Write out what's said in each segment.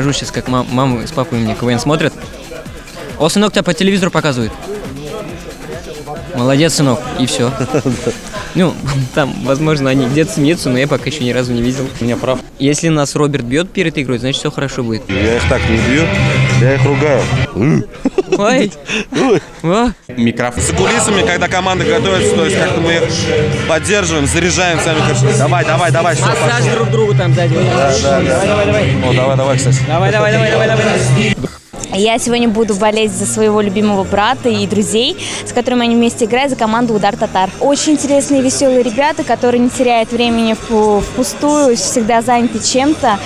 покажу сейчас, как мама с папой у меня КВН смотрят. О, сынок, тебя по телевизору показывают. Молодец, сынок, и все. Ну, там, возможно, они где-то смеются, но я пока еще ни разу не видел. У меня прав. Если нас Роберт бьет перед игрой, значит, все хорошо будет. Я их так не бью, я их ругаю. Ой. Микрофон. За кулисами, когда команда готовится, то есть как-то мы их поддерживаем, заряжаем сами. Давай, все. Массаж друг другу там сзади. Да. Давай, кстати. Давай. Я сегодня буду болеть за своего любимого брата и друзей, с которыми они вместе играют, за команду «Удар Татар». Очень интересные, веселые ребята, которые не теряют времени впустую, всегда заняты чем-то.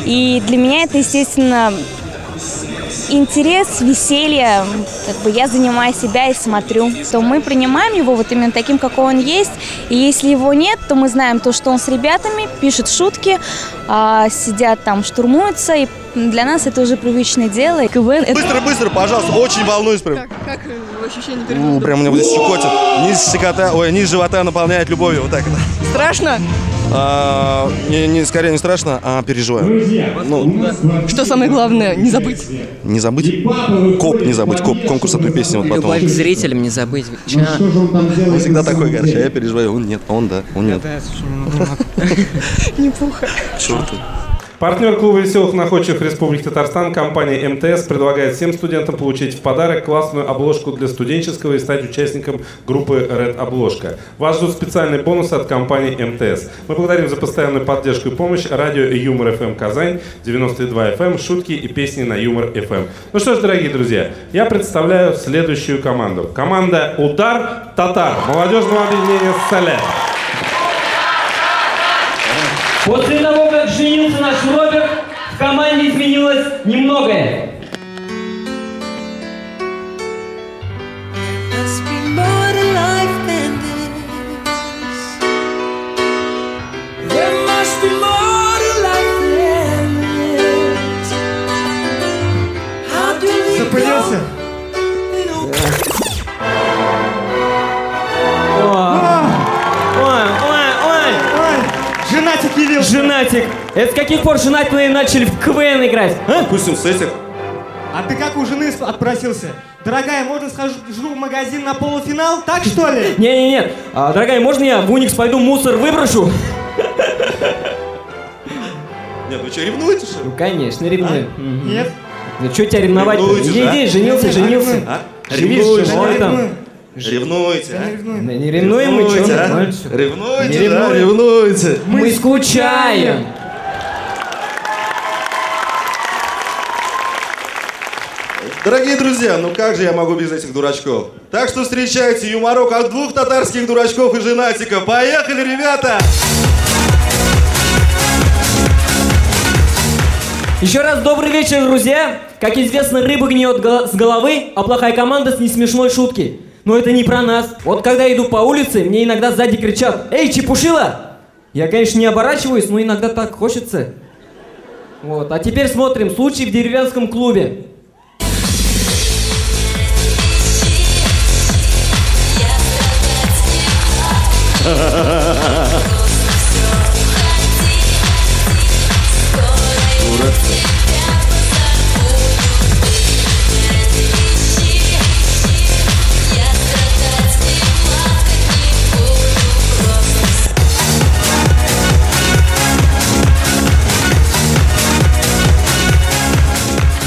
И для меня это, естественно, интерес, веселье, как бы я занимаю себя и смотрю, то мы принимаем его вот именно таким, какой он есть, и если его нет, то мы знаем то, что он с ребятами пишет шутки, сидят там, штурмуются, и для нас это уже привычное дело. КВН это... Быстро, пожалуйста, очень волнуюсь прям. Как ощущение перед Прям у меня здесь щекотит, низ живота наполняет любовью, вот так. Страшно? Скорее не страшно, а переживаю. Что самое главное, не забыть? Не забыть? Коп не забыть, конкурс одной песни вот потом. Любовь к зрителям не забыть. Он всегда такой, короче, а я переживаю, он нет, он да, он нет. Неплохо. Черт. Партнер клуба веселых находчивых Республики Татарстан, компания МТС, предлагает всем студентам получить в подарок классную обложку для студенческого и стать участником группы Red Обложка. Вас ждут специальные бонусы от компании МТС. Мы благодарим за постоянную поддержку и помощь радио Юмор ФМ Казань, 92 FM, шутки и песни на Юмор ФМ. Ну что ж, дорогие друзья, я представляю следующую команду. Команда «Удар Татар» молодежного объединения «Сале». После того, как женился наш Роберт, в команде изменилось немногое. Запылился? Женатик явился. Женатик! Это с каких пор женатые начали в КВН играть? А? Допустим, с этих. А ты как у жены отпросился? Дорогая, можно схожу в магазин на полуфинал? Так что ли? Нет. Дорогая, можно я в Уникс пойду мусор выброшу? Нет, вы что, ревнуете, что ли? Ну, конечно, ревную. Нет. Ну, что тебя ревновать-то? Иди, женился. Ревнуете, Ой, там. Ревнуете, а? Не ревнуем мы, что? Ревнуете. Мы скучаем. Дорогие друзья, ну как же я могу без этих дурачков? Так что встречайте юморок от двух татарских дурачков и женатика. Поехали, ребята! Еще раз добрый вечер, друзья. Как известно, рыба гниет с головы, а плохая команда с несмешной шутки. Но это не про нас. Вот когда иду по улице, мне иногда сзади кричат: «Эй, чепушила!» Я, конечно, не оборачиваюсь, но иногда так хочется. Вот. А теперь смотрим случай в деревенском клубе.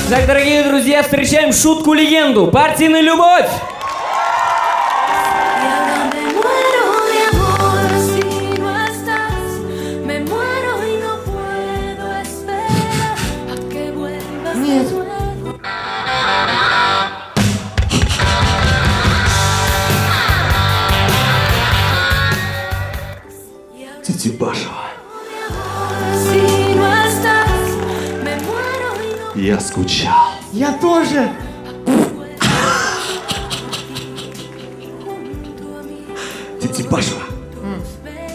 Так, дорогие друзья, встречаем шутку-легенду. Партийная любовь! Нет. Тетибашева. Я скучал. Я тоже. Тетибашева,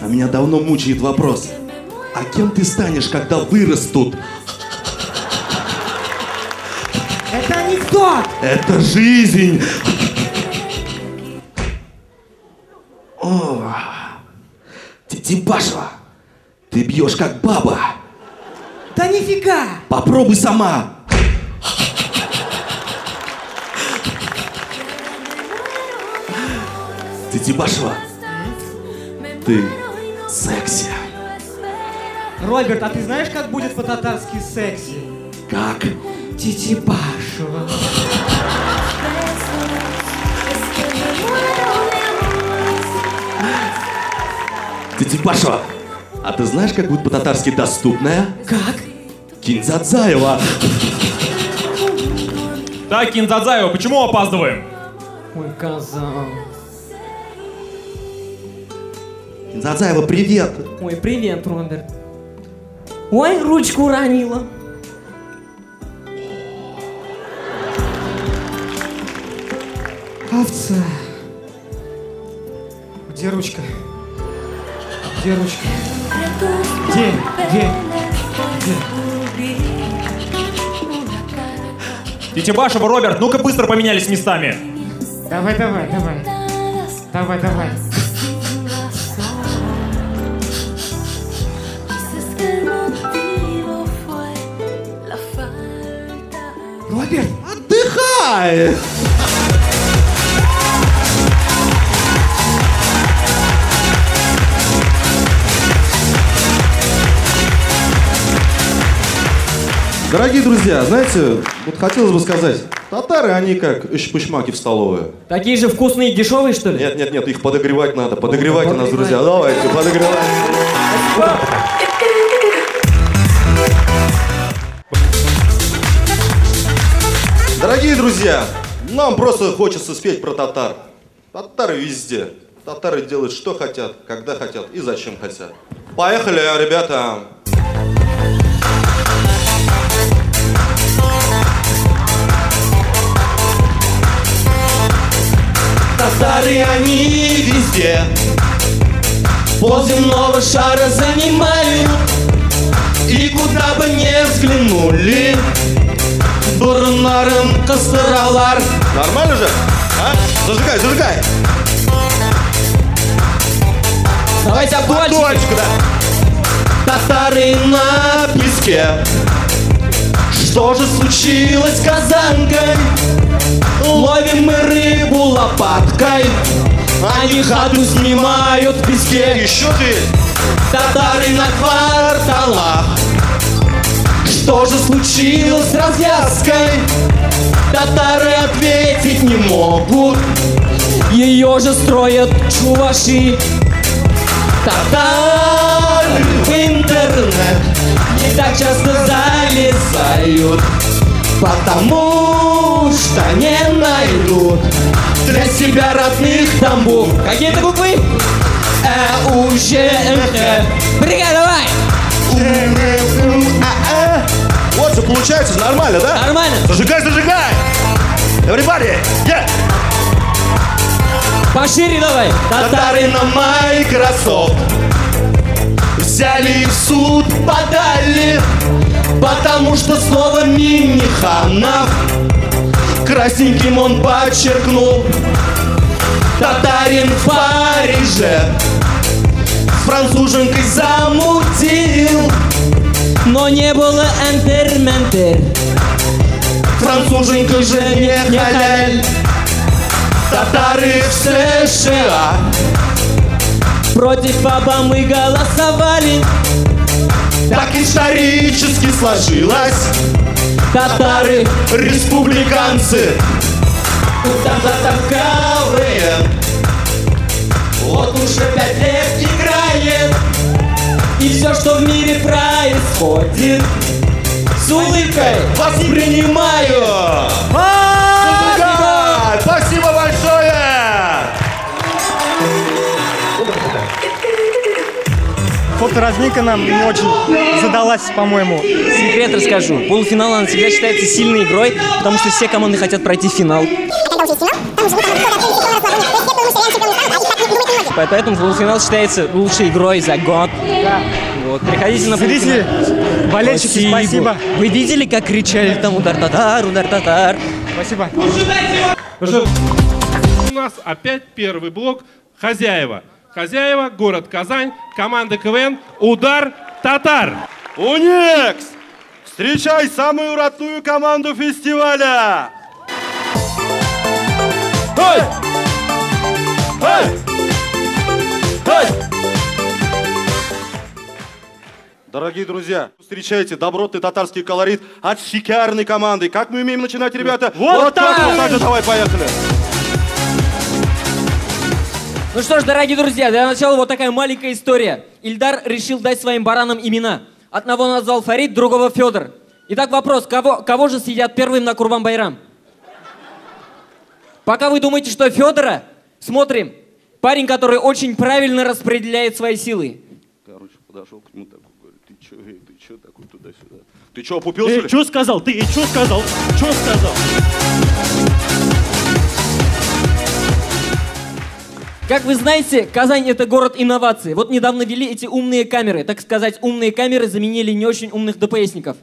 а меня давно мучает вопрос. А кем ты станешь, когда вырастут? Это анекдот. Это жизнь. О, Тетибашева, ты бьешь как баба. Да нифига! Попробуй сама. Ты Тибашева. Ты секси. Роберт, а ты знаешь, как будет по-татарски секси? Как? Титибашева. Ты Тибашева. А ты знаешь, как будет по-татарски доступная? Как? Кинзадзаева. Так, Кинзадзаева, почему опаздываем? Ой, коза. Кинзадзаева, привет. Ой, привет, Роберт. Ой, ручку уронила. Овца. Где ручка? Где ручка? Где? Титибашева, Роберт, ну-ка быстро поменялись местами. Давай. Роберт! Отдыхай. Дорогие друзья, знаете, вот хотелось бы сказать, татары, они как ищ-пышмаки в столовую. Такие же вкусные и дешевые, что ли? Нет, их подогревать надо. Подогревайте нас, друзья. Давайте, подогревайте. Дорогие друзья, нам просто хочется спеть про татар. Татары везде. Татары делают, что хотят, когда хотят и зачем хотят. Поехали, ребята. Татары, они везде пол земного шара занимают. И куда бы не взглянули, бурнарым кыстыралар. Нормально же? А? Зажигай. Давайте Дуальчик, да. Татары на песке. Что же случилось с казанкой? Ловим мы рыбу лопаткой, они хату снимают в песке. Еще ты. Татары на кварталах. Что же случилось с развязкой? Татары ответить не могут, ее же строят чуваши. Татары в интернет не так часто залезают, потому что не найдут для себя родных там букв. Какие это буквы? У, Ж, М, Х. Бригада, давай! Вот же получается, нормально, да? Нормально. Зажигай! Everybody! Yeah! Пошире давай! Татары на Microsoft взяли и в суд подали, потому что слово Минниханов красненьким он подчеркнул. Татарин в Париже с француженкой замутил, Но не было энтерментер. француженка же не халяль. Татары в США Против Обамы голосовали. так исторически сложилось. Татары республиканцы, татарскавые, вот уже 5 лет играет. И все, что в мире происходит, с улыбкой воспринимаю. Да, спасибо большое! Фоторазминка нам не очень задалась, по-моему. Секрет расскажу. Полуфинал, она всегда считается сильной игрой, потому что все команды хотят пройти в финал. Поэтому полуфинал считается лучшей игрой за год. Вот, приходите на полуфинал. Зрители, болельщики, спасибо. Вы видели, как кричали там удар татар, удар татар? Спасибо. У нас опять первый блок «Хозяева». Хозяева, город Казань, команда КВН «Удар татар». Уникс! Встречай самую родную команду фестиваля! Эй! Эй! Эй! Дорогие друзья, встречайте добротный татарский колорит от шикарной команды. Как мы умеем начинать, ребята? Вот так! Так же, давай, поехали! Ну что ж, дорогие друзья, для начала вот такая маленькая история. Ильдар решил дать своим баранам имена. Одного назвал Фарид, другого Федор. Итак, вопрос, кого же съедят первым на Курбан-байрам? Пока вы думаете, что Федора, смотрим. Парень, который очень правильно распределяет свои силы. Короче, подошел к нему такой, говорит, ты чё такой туда-сюда? Ты чё, опупился? Чё сказал? Ты чё сказал? Чё сказал? Как вы знаете, Казань — это город инноваций. Вот недавно ввели эти умные камеры. Так сказать, умные камеры заменили не очень умных ДПСников.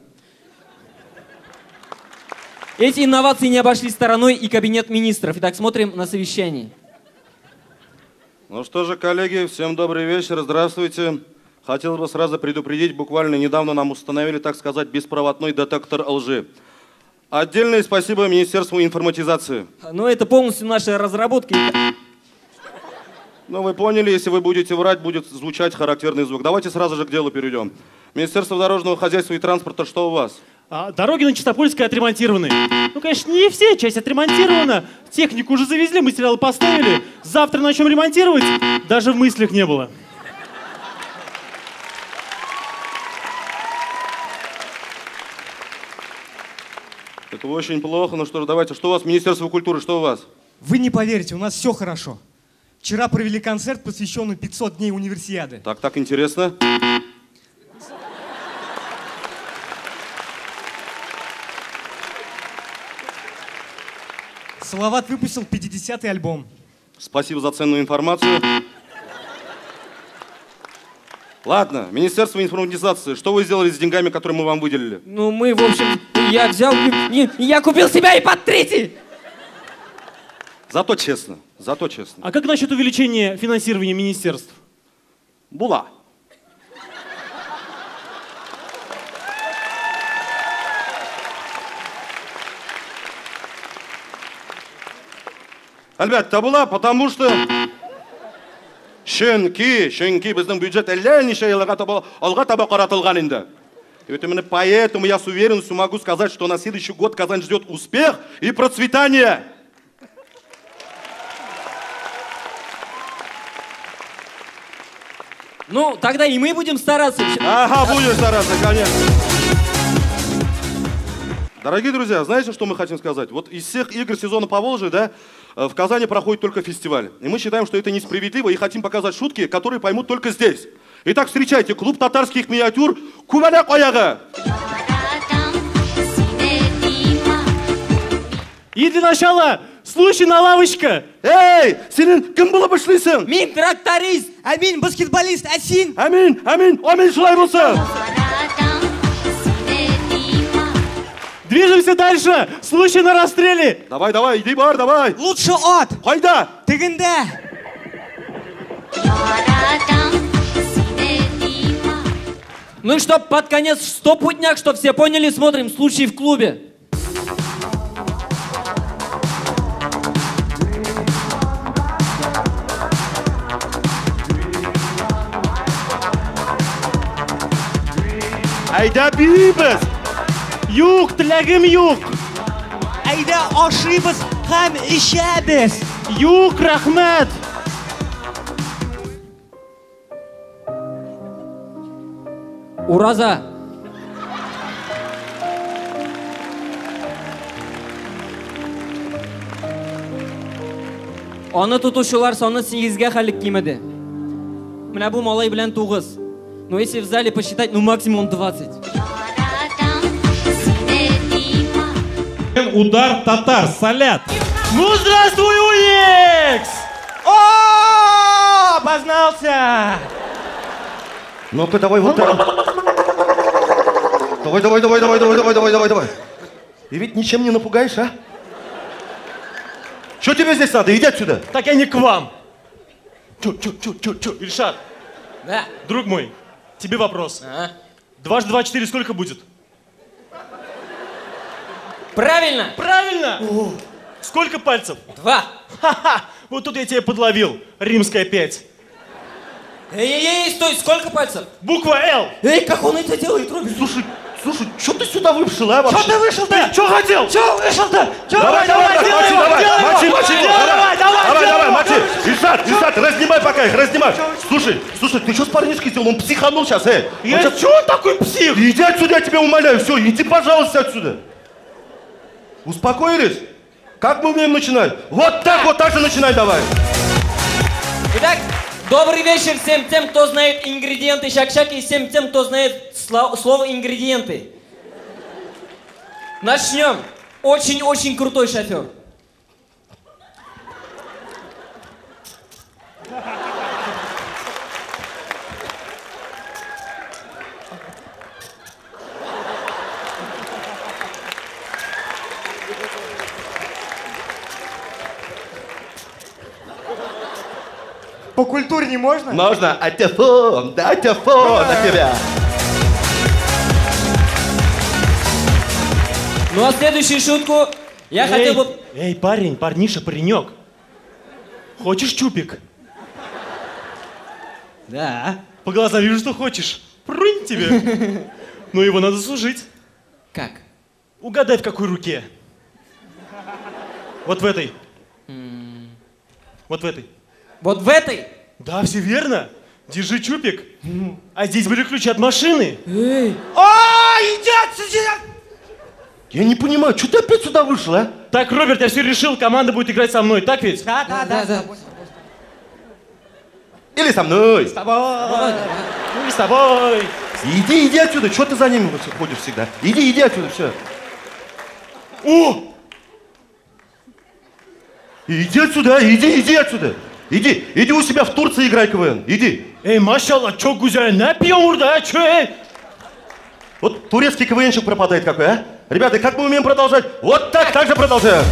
Эти инновации не обошли стороной и кабинет министров. Итак, смотрим на совещании. Ну что же, коллеги, всем добрый вечер, здравствуйте. Хотел бы сразу предупредить, буквально недавно нам установили, так сказать, беспроводной детектор лжи. Отдельное спасибо Министерству информатизации. Ну, это полностью наша разработка. Ну, вы поняли, если вы будете врать, будет звучать характерный звук. Давайте сразу же к делу перейдем. Министерство дорожного хозяйства и транспорта, что у вас? Дороги на Чистопольской отремонтированы. Ну, конечно, не все, часть отремонтирована. Технику уже завезли, материалы поставили. Завтра начнем ремонтировать. Даже в мыслях не было. Это очень плохо. Ну что ж, давайте. Что у вас, Министерство культуры, что у вас? Вы не поверите, у нас все хорошо. Вчера провели концерт, посвященный 500 дней универсиады. Так интересно. Салават выпустил 50-й альбом. Спасибо за ценную информацию. Ладно, Министерство информатизации, что вы сделали с деньгами, которые мы вам выделили? Ну, мы, в общем, я взял, я купил себя и под третий. Зато честно, зато честно. А как насчет увеличения финансирования министерств? Була. Әлбәттә була, потому что чөнки безнең бюджет әллә ничә елга алга таба каратылган инде. И вот именно поэтому я с уверенностью могу сказать, что на следующий год Казань ждет успех и процветание. Ну, тогда и мы будем стараться. Ага, будем стараться, конечно. Дорогие друзья, знаете, что мы хотим сказать? Вот из всех игр сезона Поволжья, да, в Казани проходит только фестиваль. И мы считаем, что это несправедливо и хотим показать шутки, которые поймут только здесь. Итак, встречайте, клуб татарских миниатюр «Кубаляк Ояга». И для начала случай на лавочка. Эй, сенин кем было башлыйсың? Мин тракторист. Амин, баскетболист, Асин. Амин, амин шулай булсын. Движемся дальше. Случай на расстреле. Давай, иди бар, давай. Лучше от. Хайда. Тегенде. Ну и чтоб под конец стопутняк, чтоб все поняли, смотрим случай в клубе. Айда бибіз. Юк, тілегім юк. Айда ашибыз һәм ишәбез. Юк, рахмет. Ураза. Аны тутушылар саны 8-ге хәлек кимеде. Менә бу малай белән 9. Ну если в зале посчитать, ну максимум 20. Удар татар, салят. Ну здравствуй, УЕКС! О, обознался. Ну-ка, давай вот так. Давай. И ведь ничем не напугаешь, а? Что тебе здесь надо? Иди отсюда. Так я не к вам. Чё, Ильшат, Да. друг мой, тебе вопрос. 2 × 2 = 4, сколько будет? Правильно! Правильно! О, сколько пальцев? 2. Ха-ха! Вот тут я тебя подловил. Римская 5. Эй, стой, сколько пальцев? Буква «Л». Эй, как он это делает, Роберт? Слушай, что ты сюда вышел, а, вообще? Что ты вышел-то? Ты что хотел? Что вышел-то? Давай, мочи. Ильшат, разнимай пока их, разнимай. Слушай, ты что с парнишкой сделал? Он психанул сейчас, Я чё такой псих? Иди отсюда, я тебя умоляю, все, иди, пожалуйста, отсюда. Успокоились? Как мы умеем начинать? Вот так же начинай давай. Итак, добрый вечер всем тем, кто знает ингредиенты шак-шак, и всем тем, кто знает слово ингредиенты. Начнем. Очень-очень крутой шофер. По культуре не можно? Можно, атефон на тебя. Ну а следующую шутку я хотел бы... Эй, парниша, паренек. Хочешь чупик? Да. По глазам вижу, что хочешь. Прынь тебе. Но его надо служить. Как? Угадай, в какой руке. Вот в этой. Вот в этой. Вот в этой? Да, все верно. Держи чупик. А здесь были ключи от машины. Эй. Иди отсюда! Я не понимаю, что ты опять сюда вышел, а? Так, Роберт, я все решил, команда будет играть со мной, так ведь? Да. Или со мной. С тобой. Ну и с тобой. Иди отсюда, что ты за ними ходишь всегда? Иди отсюда, все. О! Иди отсюда. Иди у себя в Турции играй КВН, иди. Эй, машаллах, чё, Гузяй, напьем урда, чё, эй? Вот турецкий КВНщик пропадает какой, а? Ребята, как мы умеем продолжать? Вот так же продолжаем.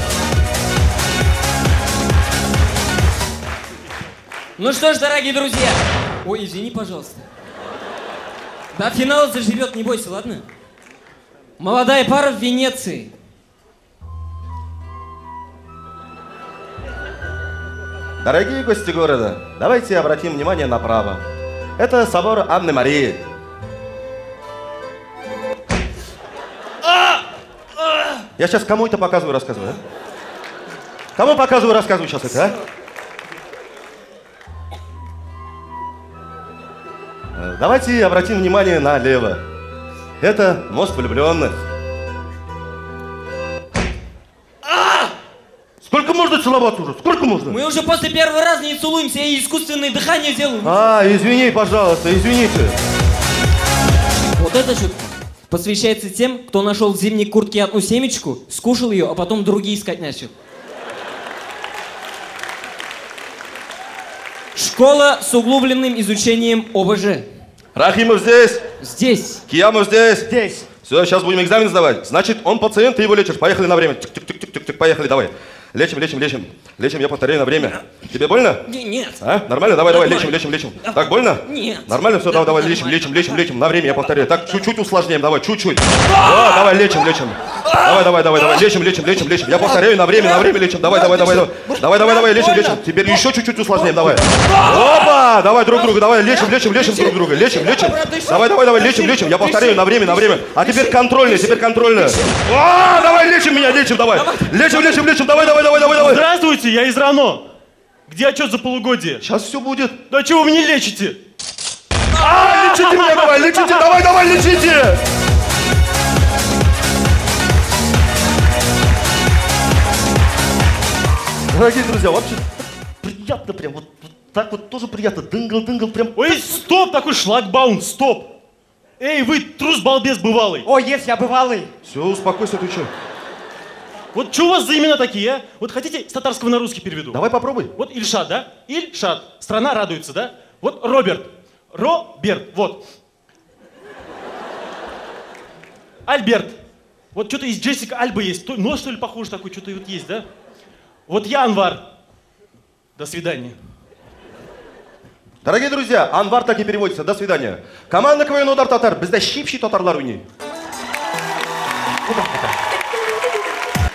Ну что ж, дорогие друзья. Ой, извини, пожалуйста. До финала заживет, не бойся, ладно? Молодая пара в Венеции. Дорогие гости города, давайте обратим внимание направо. Это собор Анны Марии. Я сейчас кому это показываю, рассказываю, а? Кому показываю, рассказываю сейчас это, а? Давайте обратим внимание налево. Это мост влюбленных. Сколько можно целоваться уже? Сколько можно? Мы уже после первого раза не целуемся, я искусственное дыхание делаю. Извини, пожалуйста, извините. Вот эта шутка посвящается тем, кто нашел в зимней куртке одну семечку, скушал ее, а потом другие искать начал. Школа с углубленным изучением ОБЖ. Рахимов здесь? Здесь. Киямов здесь? Здесь. Все, сейчас будем экзамен сдавать. Значит, он пациент, ты его лечишь. Поехали на время. Тик-тик-тик-тик-тик, поехали, давай. Лечим, я повторяю на время. Тебе больно? Нет. А? Нормально? Давай, лечим. Так, больно? Нет. Нормально? Все, давай, лечим. На время я повторяю. Так, чуть-чуть усложняем, давай, чуть-чуть. О, давай, лечим. Давай, лечим. Я повторяю на время лечим. Давай, лечим. Теперь еще чуть-чуть усложняем, давай. Опа! Давай друг друга, давай, лечим друг друга. Лечим. Давай, лечим. Я повторяю на время. А теперь контрольно. О, давай, лечим меня, давай. Лечим, давай. Здравствуйте, я из РАНО. Где отчет за полугодие? Сейчас все будет. Да чего вы не лечите? Лечите меня, давай, лечите. Дорогие друзья, вообще приятно прям, вот так вот тоже приятно. Дынгл, прям. Ой, стоп, такой шлагбаум, стоп. Эй, вы трус-балбес бывалый. О, я бывалый. Все, успокойся, ты че? Вот что у вас за имена такие, а? Вот хотите, с татарского на русский переведу? Давай попробуй. Вот Ильшат, да? Ильшат. Страна радуется, да? Вот Роберт. Роберт, вот. Альберт. Вот что-то из Джессика Альба есть. Нос, что ли, похож такой, что-то вот есть, да? Вот я Анвар. До свидания. Дорогие друзья, Анвар так и переводится. До свидания. Команда КВН Удар Татар. Бізде шипши татарлар уйнайды.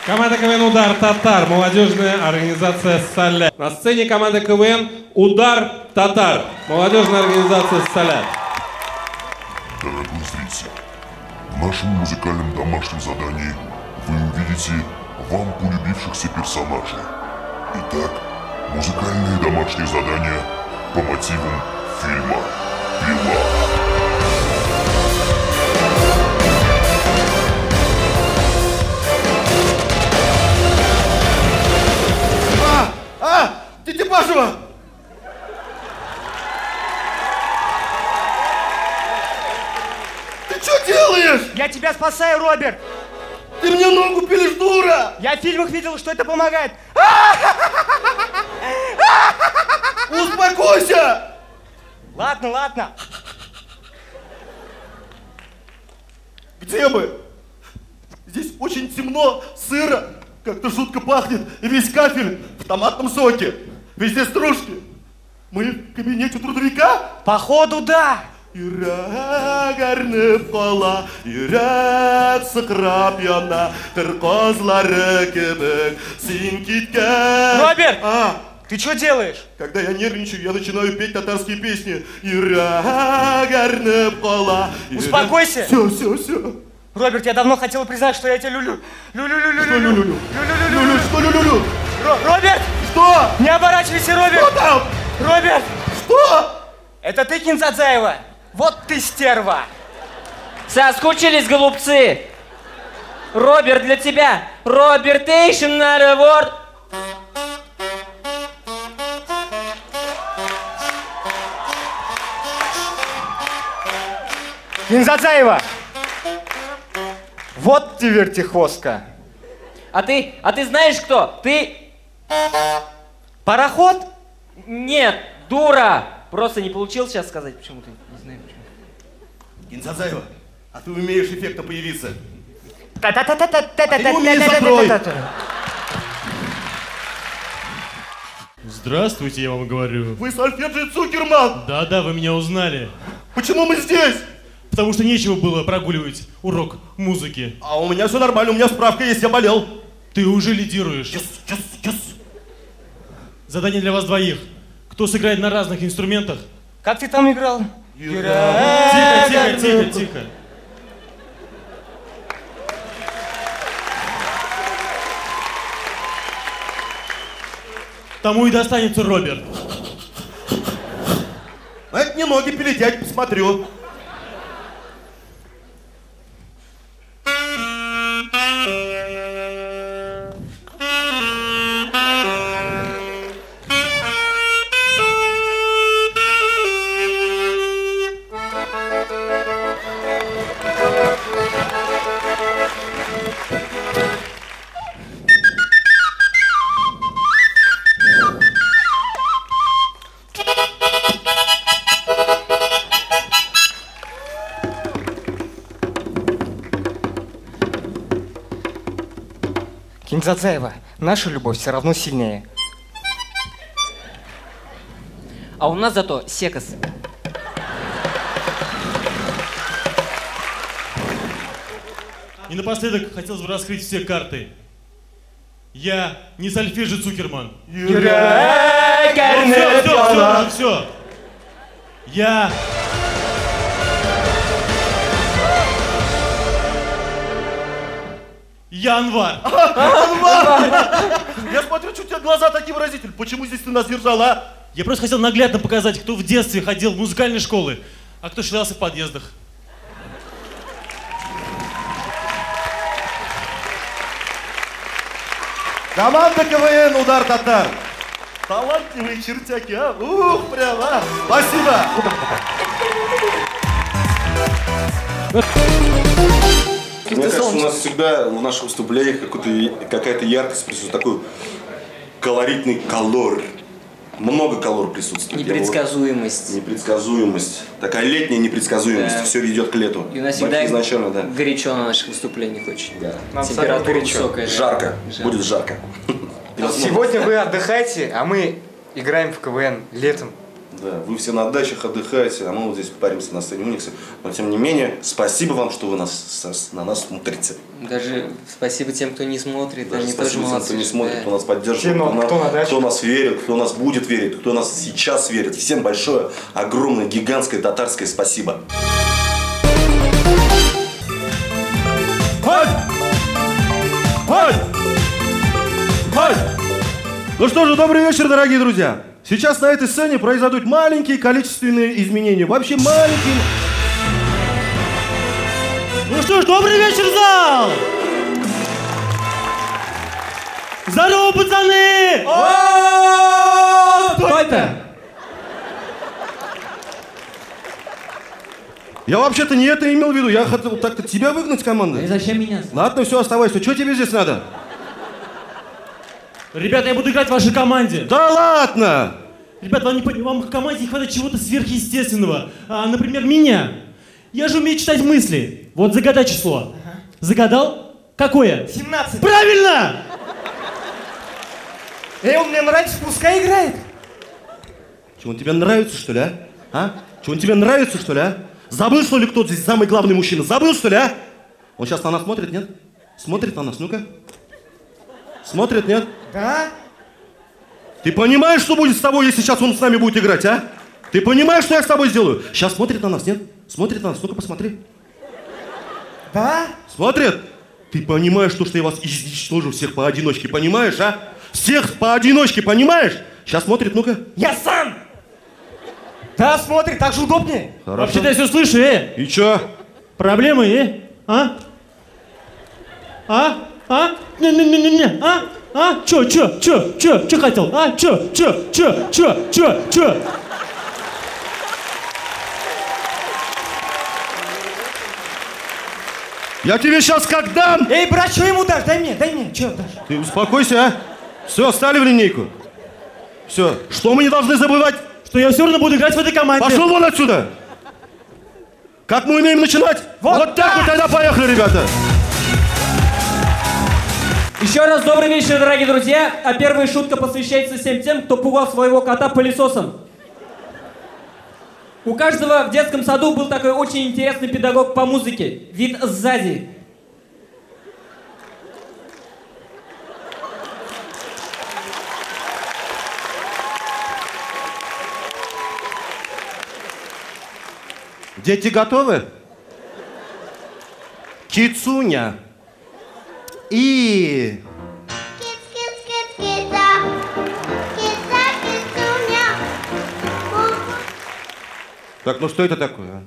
Команда КВН «Удар Татар», молодежная организация «Солят». На сцене команда КВН «Удар Татар», молодежная организация «Солят». Дорогой зритель, в нашем музыкальном домашнем задании вы увидите вам полюбившихся персонажей. Итак, музыкальное домашнее задание по мотивам фильма «Пила». Тетя Пашева! Ты что делаешь? Я тебя спасаю, Роберт! Ты мне ногу пилишь, дура! Я в фильмах видел, что это помогает. Успокойся! Ладно, ладно. Где мы? Здесь очень темно, сыро, как-то жутко пахнет, и весь кафель в томатном соке. Везде стружки. Мы в кабинете трудовика? Походу, да. Йөрәк әрнеп кала, йөрәк сыкрап яна, тыр козлары кебек, син киткән. Роберт! Ты что делаешь? Когда я нервничаю, я начинаю петь татарские песни. Йөрәк әрнеп кала. Успокойся. Все. Роберт, я давно хотел признать, что я тебя люблю. Люблю. Что люблю? Роберт! Что? Не оборачивайся, Роберт! Что там? Роберт! Что? Это ты, Кинзадзаева? Вот ты стерва! Соскучились, голубцы? Роберт, для тебя! Робертейшн на реворд! Кинзадзаева! Вот ты вертихвостка! А ты знаешь кто? Ты... Пароход? Нет, дура! Просто не получилось сейчас сказать почему-то. Не знаю почему. Кинзадзаева, а ты умеешь эффектно появиться. Здравствуйте, я вам говорю. Вы Сольфеджио Цукерман! Да, вы меня узнали. Почему мы здесь? Потому что нечего было прогуливать урок музыки. А у меня все нормально, у меня справка есть, я болел. Ты уже лидируешь. Yes. Задание для вас двоих. Кто сыграет на разных инструментах? Как ты там играл? Тихо. Тому и достанется Роберт. А это не ноги пилить, я посмотрю. Кинзадзаева, наша любовь все равно сильнее. А у нас зато секос. И напоследок хотелось бы раскрыть все карты. Я не Сольфеджио Цукерман. Все. Я... Анвар. Я смотрю, что у тебя глаза такие выразительные. Почему здесь ты нас держал, а? Я просто хотел наглядно показать, кто в детстве ходил в музыкальные школы, а кто шлялся в подъездах. Команда КВН «Удар Татар». Талантливые чертяки, а? Ух, прямо. Спасибо. Мне кажется, у нас всегда в наших выступлениях какая-то яркость присутствует, такой колоритный колор. Много колор присутствует. Непредсказуемость. Непредсказуемость. Такая летняя непредсказуемость. Да. Все ведет к лету. И у нас всегда изначально, да. горячо на наших выступлениях очень. Да. Температура высокая. Жарко. Будет жарко. Сегодня вы отдыхаете, а мы играем в КВН летом. Да, вы все на дачах отдыхаете, а мы вот здесь паримся на сцене Уникса. Но тем не менее, спасибо вам, что вы на нас смотрите. Даже спасибо тем, кто не смотрит. Даже они спасибо тоже тем, кто не смотрит, да. кто нас поддерживает, кто нас верит, кто нас будет верить, кто нас сейчас верит. Всем большое, огромное, гигантское татарское спасибо. Ну что же, добрый вечер, дорогие друзья. Сейчас на этой сцене произойдут маленькие количественные изменения. Вообще маленькие. Ну что ж, добрый вечер, зал! Здорово, пацаны! Кто это? Я вообще-то не это имел в виду. Я хотел так-то тебя выгнать с команды. И зачем меня? Ладно, все, оставайся. Что тебе здесь надо? Ребята, я буду играть в вашей команде. Да ладно! Ребята, вам в команде не хватает чего-то сверхъестественного. Например, меня. Я же умею читать мысли. Вот загадай число. Загадал? Какое? 17. Правильно! Он мне нравится, пускай играет. Что, он тебе нравится, что ли, а? Что, он тебе нравится, что ли, а? Забыл, что ли, кто здесь самый главный мужчина? Забыл, что ли, а? Он сейчас на нас смотрит, нет? Смотрит на нас, ну-ка. Смотрит, нет? Да? Ты понимаешь, что будет с тобой, если сейчас он с нами будет играть, а? Ты понимаешь, что я с тобой сделаю? Сейчас смотрит на нас, нет? Смотрит на нас, ну-ка посмотри. Да? Смотрит? Ты понимаешь, что я вас изничтожу всех поодиночке, понимаешь, а? Всех поодиночке, понимаешь? Сейчас смотрит, ну-ка. Я сам! Да, смотри, так же удобнее. Хорошо. Вообще-то я все слышу, И чё? Проблемы, А? Не-не-не-не, Чё хотел? Чё? Я тебе сейчас как дам! Эй, брат, что ему дашь? Дай мне, чё дашь? Ты успокойся, а? Все, стали в линейку. Все. Что мы не должны забывать? Что я все равно буду играть в этой команде. Пошел вон отсюда! Как мы умеем начинать? Вот так вот, тогда поехали, ребята! Еще раз добрый вечер, дорогие друзья. А первая шутка посвящается всем тем, кто пугал своего кота пылесосом. У каждого в детском саду был такой очень интересный педагог по музыке. Вид сзади. Дети готовы? Кицуня. И... Так, ну что это такое, а?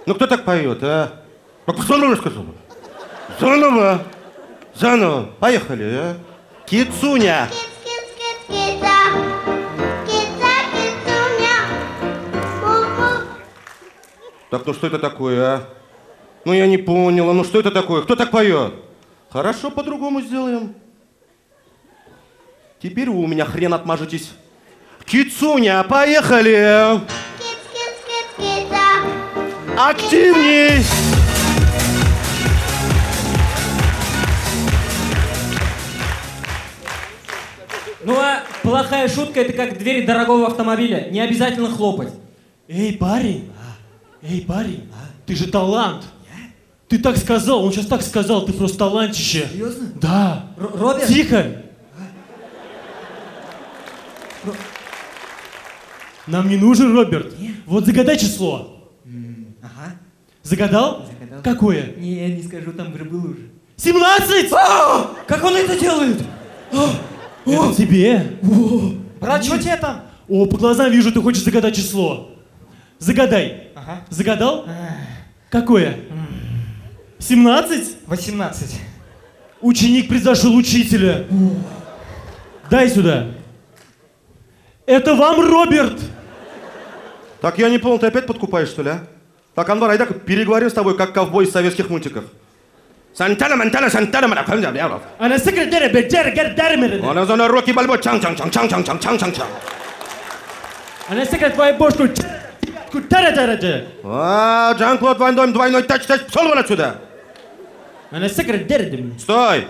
Ну кто так поет, а? Заново сказал. Заново. Поехали, а? Кицуня. Так, ну что это такое, а? Ну я не поняла, ну что это такое? Кто так поет? Хорошо, по-другому сделаем. Теперь вы у меня хрен отмажетесь. Кицуня, поехали! Активней! Ну а плохая шутка — это как дверь дорогого автомобиля. Не обязательно хлопать. Эй, парень, ты же талант. Ты так сказал, он сейчас так сказал, ты просто талантище. Серьезно? Да. Роберт? Тихо. Нам не нужен Роберт. Нет? Вот загадай число. Ага. Загадал? Загадал. Какое? Не, я не скажу, там же был уже. 17! Как он это делает? Это тебе. Брат, что тебе там? О, по глазам вижу, ты хочешь загадать число. Загадай. Ага. Загадал? Какое? 17? 18. Ученик превзошел учителя. Дай сюда. Это вам, Роберт! Так, я не понял, ты опять подкупаешь, что ли, а? Так, Анвар, айда переговорим с тобой, как ковбой из советских мультиков. Она секретарь, Она за руки бальбо, чан-чан-чан-чан-чан-чан-чан-чан-чан. Она секретарь твою бошку. А, Жан-Клод Ван Дом, двойной тач-тач, пошел вон отсюда. Она секретарь. Стой!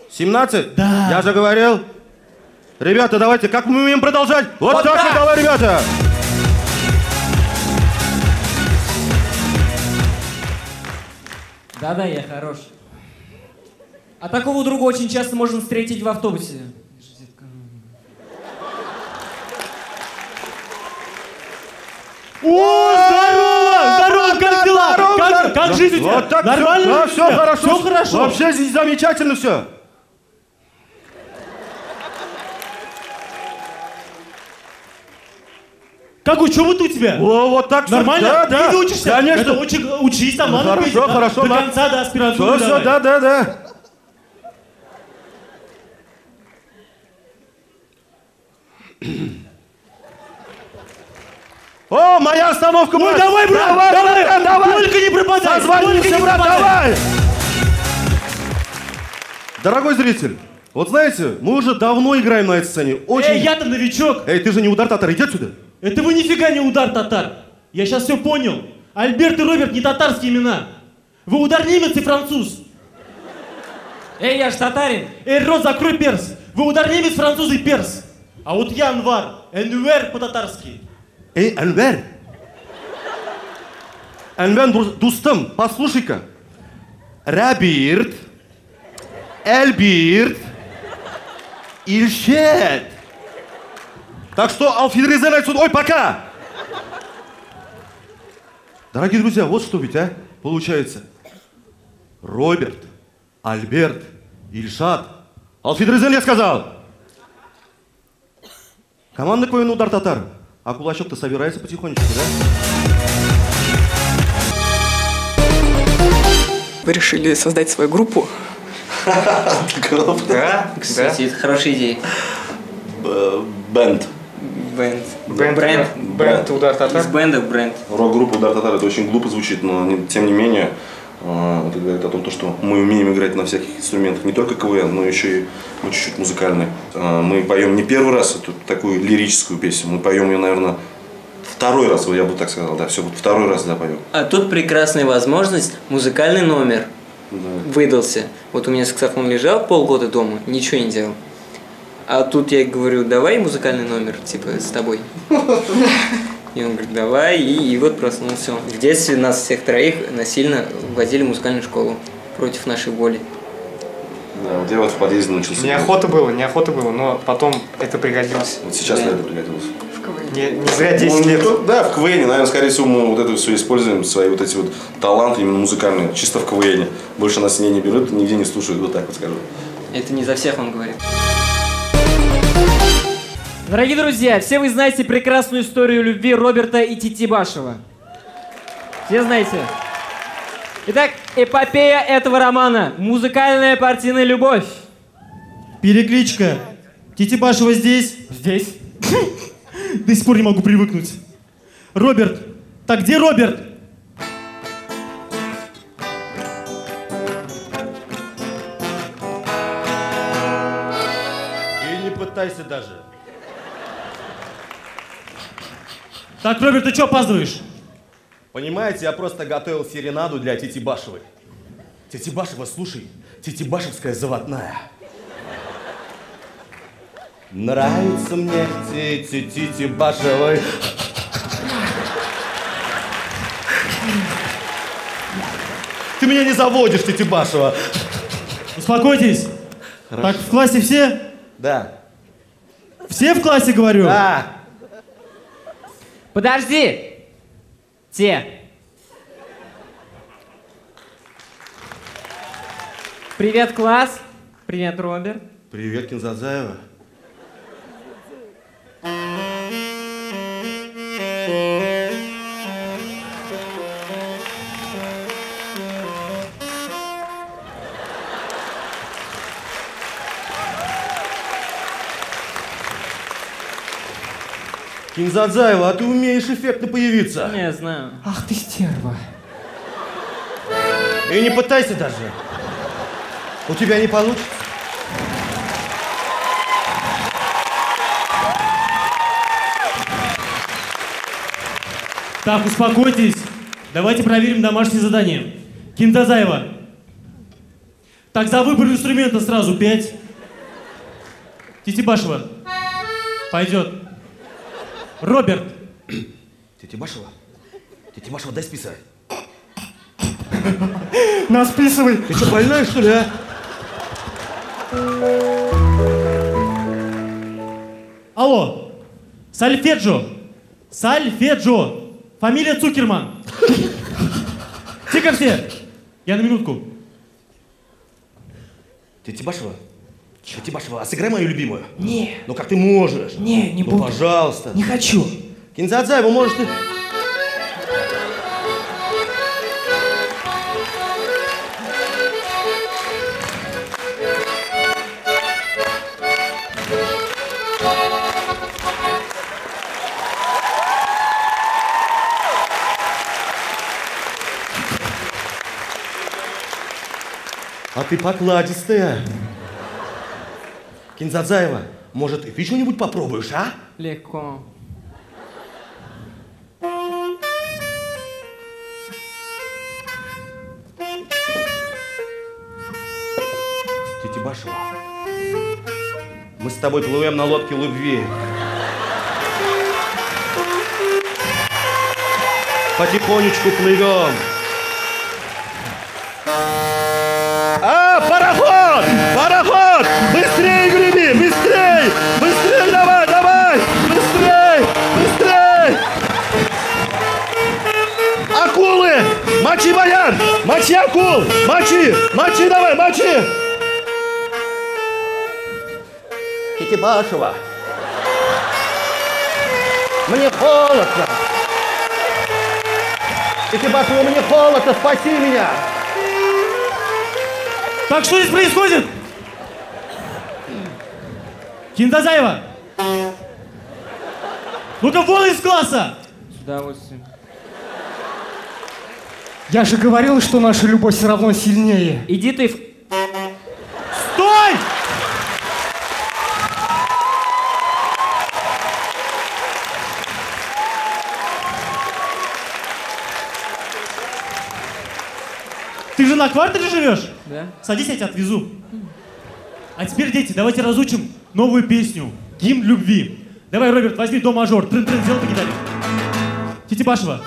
17? Да. Я же говорил. Ребята, давайте, как мы умеем продолжать? Вот так вот, давай, ребята! Да-да, я хорош. А такого друга очень часто можно встретить в автобусе. О, здорово! Здорово, как дела? Как жизнь у тебя? Вот так Нормально? Да, все хорошо. Все хорошо? Вообще здесь замечательно все. Как учеба-то у тебя? О, вот так всё. Нормально? Да, да. Ты учишься? Конечно. Это учись там, ладно? Хорошо, быть, да? хорошо, До ладно. конца, до аспирантуры Все, давай. да. О, моя остановка, Ой, брат! давай, брат, давай! Только не пропадай! Созвонимся, только не брат, пропадай! давай! Дорогой зритель, вот знаете, мы уже давно играем на этой сцене. Очень... я-то новичок! Эй, ты же не удар татар, иди отсюда! Это вы нифига не удар татар! Я сейчас все понял! Альберт и Роберт не татарские имена! Вы удар немец и француз! Эй, я ж татарин! Эй, рот, закрой перс! Вы удар немец, француз и перс! А вот я Анвар, Энвер по-татарски. Эй, Энвер! Энвер Дустам, послушай-ка. Рабирт, Эльбирт, Ильшет. Так что, алфидризен отсюда. Ой, пока! Дорогие друзья, вот что ведь, получается. Роберт, Альберт, Ильшат. Алфидризен, я сказал. Команда КВН «Удар татар». А кулачок-то собирается потихонечку, да? Вы решили создать свою группу? Да, кстати, это хорошая идея. Бенд. Бренд «Удар татар». Из бенда в бренд. Рок-группа «Удар татар» — это очень глупо звучит, но тем не менее это говорит о том, что мы умеем играть на всяких инструментах, не только КВН, но еще и мы чуть-чуть музыкальные. Мы поем не первый раз эту такую лирическую песню, мы поем ее, наверное, второй раз, я бы так сказал, да, все, второй раз поем. А тут прекрасная возможность, музыкальный номер выдался. Вот у меня саксофон лежал полгода дома, ничего не делал. А тут я говорю, давай музыкальный номер, типа, с тобой. И он говорит, давай, и вот проснулся. В детстве нас всех троих насильно водили в музыкальную школу против нашей воли. Да, вот я вот в подъезде научился. Неохота было, но потом это пригодилось. Вот сейчас это пригодилось. Не зря 10 лет. Да, в КВН, наверное, скорее всего, мы вот это все используем, свои вот эти вот таланты именно музыкальные, чисто в КВН. Больше нас не берут, нигде не слушают, вот так вот скажу. Это не за всех он говорит. Дорогие друзья, все вы знаете прекрасную историю любви Роберта и Титибашева. Все знаете? Итак, эпопея этого романа. Музыкальная партийная любовь. Перекличка. Титибашева здесь? Здесь. До сих пор не могу привыкнуть. Роберт. Так где Роберт? И не пытайся даже. Так, Роберт, ты что опаздываешь? Понимаете, я просто готовил серенаду для Титибашевой. Титибашева, слушай, Титибашевская заводная. Нравится мне Титибашевой. Ты меня не заводишь, Титибашева. Успокойтесь. Хорошо. Так, в классе все? Да. Все в классе, говорю? Да. Подожди. Привет, класс. Привет, Роберт. Привет, Кинзадзаева. Кинзадзаева, а ты умеешь эффектно появиться. Не знаю. Ах ты стерва. И не пытайся даже. У тебя не получится. Так, успокойтесь. Давайте проверим домашнее задание. Кинзадзаева. Так, за выбор инструмента сразу 5. Титибашева. Пойдет. Роберт. Титибашева, дай списать. На, списывай. Ты что, больная, что ли, а? Алло. Сольфеджио. Сольфеджио. Фамилия Цукерман. Тихо все. Я на минутку. Тетя Башева? Тетя Башева, а сыграй мою любимую. Не. Ну как ты можешь? Не ну, буду. Пожалуйста. Не хочу. Кинзадзаева, может ты... А ты покладистая. Кинзадзаева, может, и ты что-нибудь попробуешь, а? Легко. Тетя Башева, мы с тобой плывем на лодке любви. Потихонечку плывем. А, пароход! Пароход! Быстрей греби! Быстрей! Быстрей давай, давай! Быстрей! Быстрей! Акулы! Мочи, Баян! Мочи акул! Мочи! Мочи давай, мочи! Тетя Башева! Мне холодно! Тетя Башева, мне холодно! Спаси меня! Так что здесь происходит? Кинзадзаева! Ну-ка вон из класса! С удовольствием. Я же говорил, что наша любовь все равно сильнее. Иди ты Стой! Ты же на квартире живешь? Да. Садись, я тебя отвезу. А теперь, дети, давайте разучим новую песню. Гимн любви. Давай, Роберт, возьми до мажор. Трын-трын, сделай по гитаре. Тетя Башева.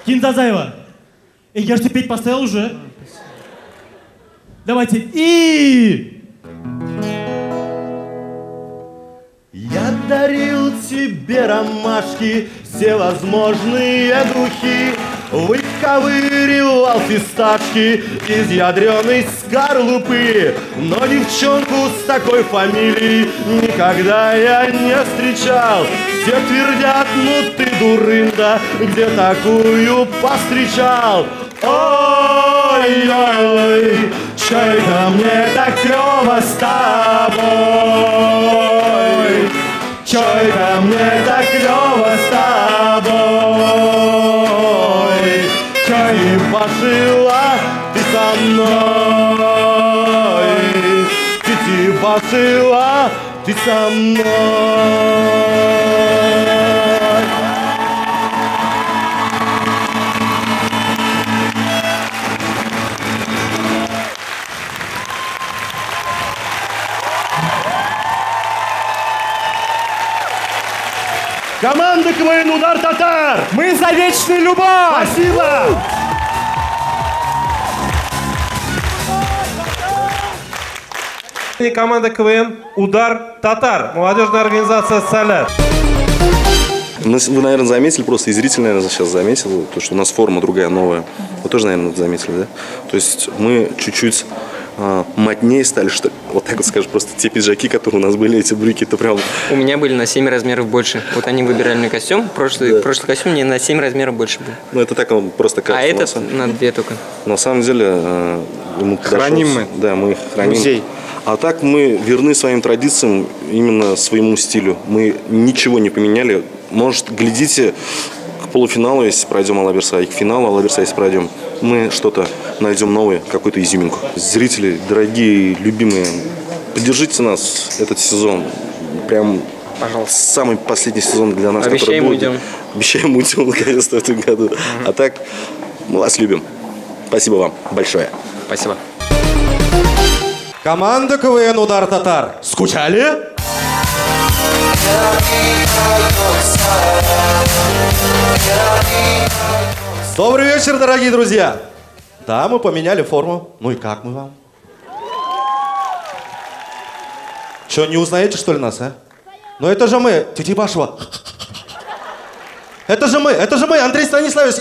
Кинзадзаева. Эй, я же тебе петь поставил уже. Давайте. И... Я дарил тебе ромашки, всевозможные духи, выковыривал фисташки из ядреной скорлупы. Но девчонку с такой фамилией никогда я не встречал. Все твердят, ну ты дурында, где такую повстречал? Ой-ой-ой, чё это мне так клёво с тобой? Чё это мне так клёво с тобой? Чё не пошила ты со мной? Ты пошила ты со мной? Команда КВН «Удар Татар». Мы за вечную любовь! Спасибо! Команда КВН «Удар Татар». Молодежная организация «Солят». Вы, наверное, заметили, просто и зритель, наверное, сейчас заметил, то, что у нас форма другая, новая. Вы тоже, наверное, заметили, да? То есть мы чуть-чуть моднее стали, что ли. Вот так вот скажешь, просто те пиджаки, которые у нас были, эти брюки, это прям... У меня были на 7 размеров больше. Вот они выбирали мне костюм. Прошлый костюм мне на 7 размеров больше был. Ну, это так он просто кажется. А этот на 2 только. На самом деле... Храним мы. Да, мы их храним. Музей. А так мы верны своим традициям, именно своему стилю. Мы ничего не поменяли. Может, глядите к полуфиналу, если пройдем Алла-Версай, к финалу Алла-Версай, если пройдем, мы что-то найдем новое, какую-то изюминку. Зрители, дорогие, любимые, поддержите нас этот сезон. Прям, пожалуйста, самый последний сезон для нас. Обещаем, уйдем. Обещаем, уйдем наконец-то в этом году. А так, мы вас любим. Спасибо вам большое. Спасибо. Команда КВН «Удар Татар». Скучали? Добрый вечер, дорогие друзья. Да, мы поменяли форму. Ну и как мы вам? Че, не узнаете, что ли, нас, а? Ну это же мы, тетя Башева. Это же мы, Андрей Станиславович.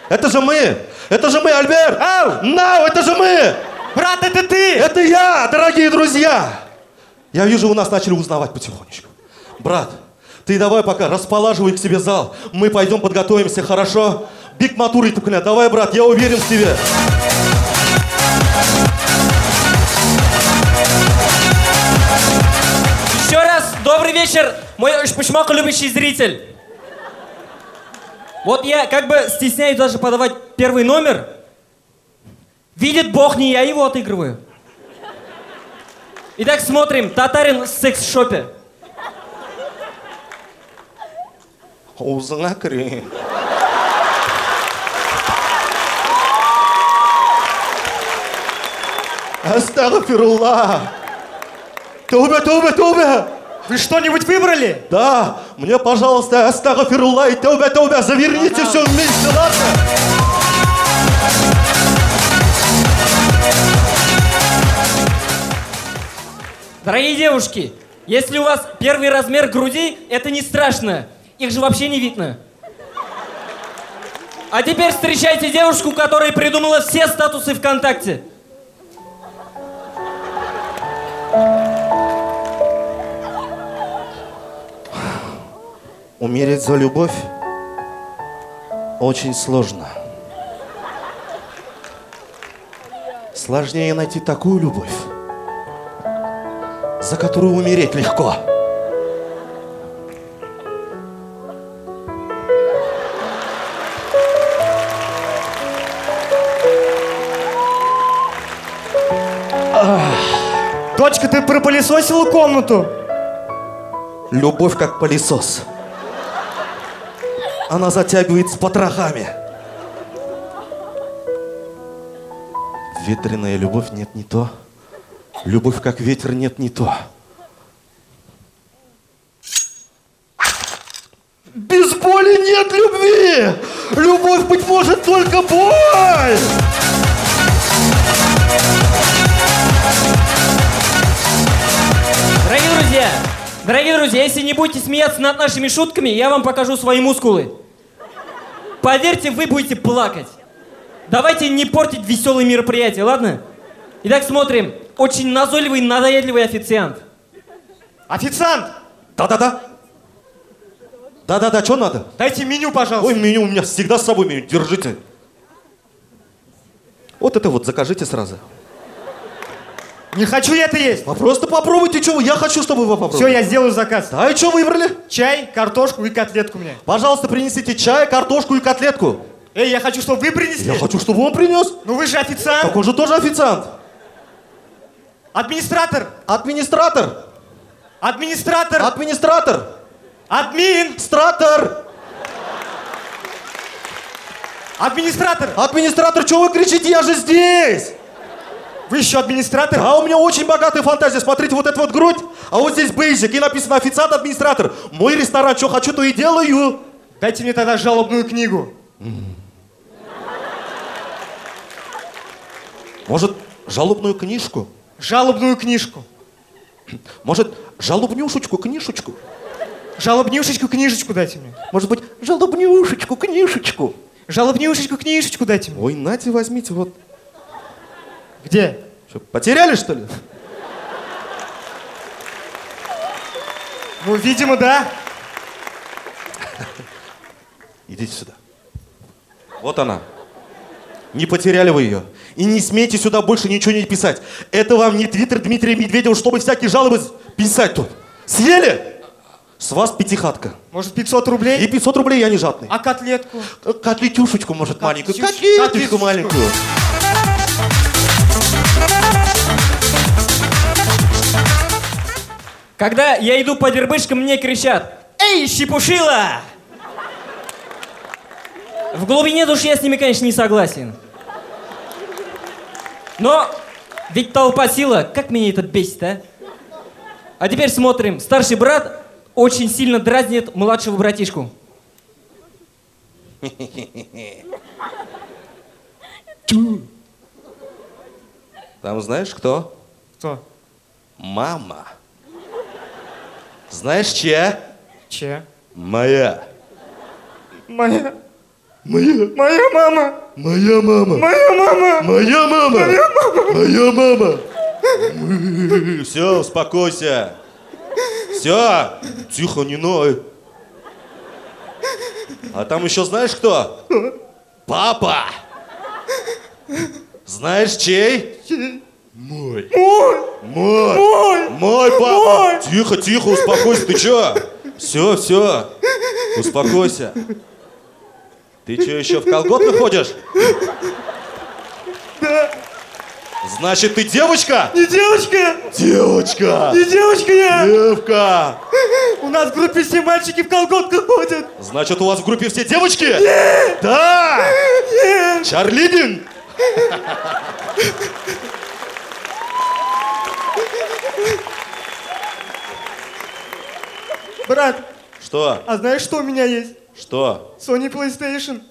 Это же мы. Это же мы, Альберт. Нау, это же мы. Брат, это ты. Это я, дорогие друзья. Я вижу, вы нас начали узнавать потихонечку. Брат, ты давай пока располаживай к себе зал. Мы пойдем подготовимся, хорошо? Биг Матури, давай, брат, я уверен в тебе. Еще раз добрый вечер, мой шпышмак любящий зритель. Вот я как бы стесняюсь даже подавать первый номер. Видит Бог, не я его отыгрываю. Итак, смотрим. Татарин в секс-шопе. Узлакри. Астагфируллах. Тауба. Вы что-нибудь выбрали? Да, мне, пожалуйста, астагфируллах и тауба. Заверните все вместе, ладно? Дорогие девушки, если у вас первый размер груди, это не страшно. Их же вообще не видно. А теперь встречайте девушку, которая придумала все статусы ВКонтакте. Умереть за любовь очень сложно. Сложнее найти такую любовь, за которую умереть легко. Дочка, ты пропылесосила комнату? Любовь как пылесос. Она затягивает с потрохами. Ветреная любовь нет, не то. Любовь как ветер нет, не то. Без боли нет любви! Любовь, быть может, только боль! Дорогие друзья, если не будете смеяться над нашими шутками, я вам покажу свои мускулы. Поверьте, вы будете плакать. Давайте не портить веселые мероприятия, ладно? Итак, смотрим. Очень назойливый, надоедливый официант. Официант! Да-да-да. Да-да-да, что надо? Дайте меню, пожалуйста. Ой, меню у меня всегда с собой меню. Держите. Вот это вот закажите сразу. Не хочу я это есть. А просто попробуйте, что вы. Я хочу, чтобы вы попробовали. Все, я сделаю заказ. Да, и что выбрали? Чай, картошку и котлетку мне. Пожалуйста, принесите чай, картошку и котлетку. Эй, я хочу, чтобы вы принесли. Я хочу, чтобы он принес. Ну вы же официант. Так он же тоже официант. Администратор. Администратор. Администратор. Администратор. Администратор. Администратор. Администратор, что вы кричите? Я же здесь. Вы еще администратор? Да, у меня очень богатая фантазия. Смотрите, вот эта вот грудь, а вот здесь бейджик, и написано официант-администратор. Мой ресторан, что хочу, то и делаю. Дайте мне тогда жалобную книгу. Может, жалобную книжку? Жалобную книжку. Может, жалобнюшечку, книжечку? Жалобнюшечку, книжечку дайте мне. Может быть, жалобнюшечку, книжечку? Жалобнюшечку, книжечку дайте мне. Ой, нате, возьмите, вот. Где? Что, потеряли, что ли? Ну, видимо, да. Идите сюда. Вот она. Не потеряли вы ее. И не смейте сюда больше ничего не писать. Это вам не твиттер Дмитрия Медведева, чтобы всякие жалобы писать тут. Съели? С вас пятихатка. Может, 500 рублей? И 500 рублей я не жадный. А котлетку? Котлетюшечку, может, маленькую. Котлеточку маленькую. Когда я иду по дербышкам, мне кричат: «Эй, щепушила!» В глубине души я с ними, конечно, не согласен. Но ведь толпа сила, как меня это бесит, а? А теперь смотрим. Старший брат очень сильно дразнит младшего братишку. Там знаешь кто? Кто? Мама. Знаешь, чья? Чья? Моя. Моя. Моя. Моя мама. Моя мама. Моя мама. Моя мама. Моя мама. Моя мама. Все, успокойся. Все, тихо, не ной. А там еще знаешь кто? Папа. Знаешь, чей? Мой. Мой папа. Мой. Тихо, тихо, успокойся. Ты че? Все, успокойся. Ты что, еще в колготках ходишь? Да. Значит, ты девочка? Не девочка. Девочка. Не девочка я. Девка. У нас в группе все мальчики в колготках ходят. Значит, у вас в группе все девочки? Нет. Да. Нет. Чарлидин. Брат, Что? а знаешь, что у меня есть? Что? Sony PlayStation.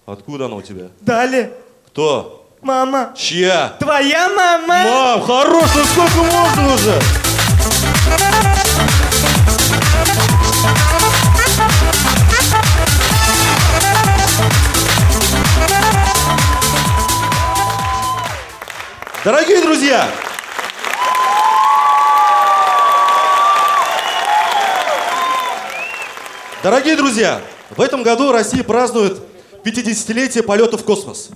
Откуда она у тебя? Дали. Кто? Мама. Чья? Твоя мама. Мам, хорош, ну сколько можно уже? Дорогие друзья! Дорогие друзья, в этом году Россия празднует 50-летие полета в космос.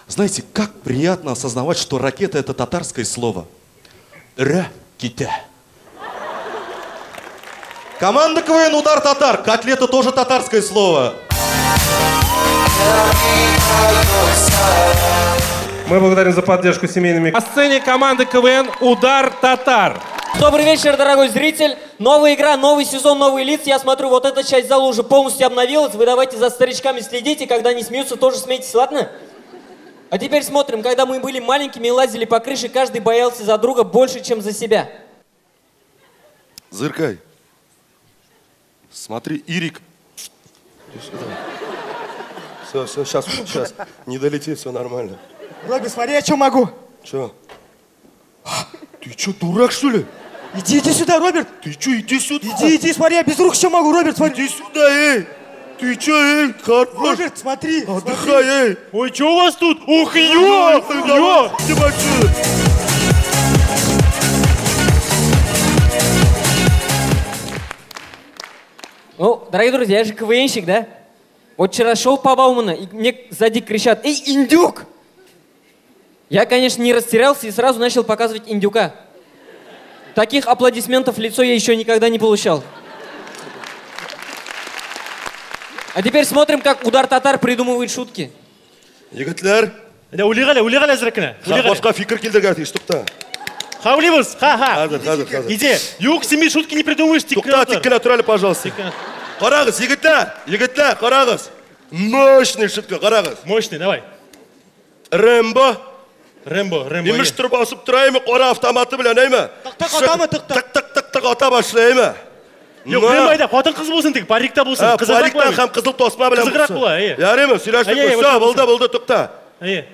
Знаете, как приятно осознавать, что ракета — это татарское слово. Ракета. Команда КВН «Удар татар». Котлета тоже татарское слово. Мы благодарим за поддержку семейными. На сцене команды КВН «Удар татар». Добрый вечер, дорогой зритель. Новая игра, новый сезон, новые лица. Я смотрю, вот эта часть зала уже полностью обновилась. Вы давайте за старичками следите. Когда они смеются, тоже смейтесь, ладно? А теперь смотрим. Когда мы были маленькими и лазили по крыше, каждый боялся за друга больше, чем за себя. Зыркай. Смотри, Ирик. Все, сейчас. Не долети, все нормально. Робби, смотри, я что могу? Че? Ты что, дурак, что ли? Иди сюда, Роберт. Ты что, иди сюда. Иди, смотри, я без рук что могу, Роберт, смотри. Иди сюда, эй. Ты что, эй, хорош. Роберт, смотри. Отдыхай, эй. Ой, что у вас тут? Ух, ё! Ну, дорогие друзья, я же КВНщик, да? Вот вчера шел по Бауману, и мне сзади кричат: «Эй, индюк!» Я, конечно, не растерялся и сразу начал показывать индюка. Таких аплодисментов в лицо я еще никогда не получал. А теперь смотрим, как Удар татар придумывает шутки. Егетлер. Улегали, зракна. Башка фикр келдірген, ешті Хавливыз, ха-ха. Қазір. Иди, юг семи шутки не придумаешь, Тоқта, теккена тұралы, пожалуйста. Қарағыз, егетлер, қарағыз. Мощный шутка, қарағыз. Мощный, давай. Рэмбо. Иміш тұрып асып тұрайымы, қора автоматы білен, әймі? Тық ата башлайымы? Yok, Рэмбойда, қотын қыз болсын тек, парикта болсын. Париктан қам қызыл тосма білен Қызығырақ бола, Ярымы, сөйләшті көсі, болды, тұқта.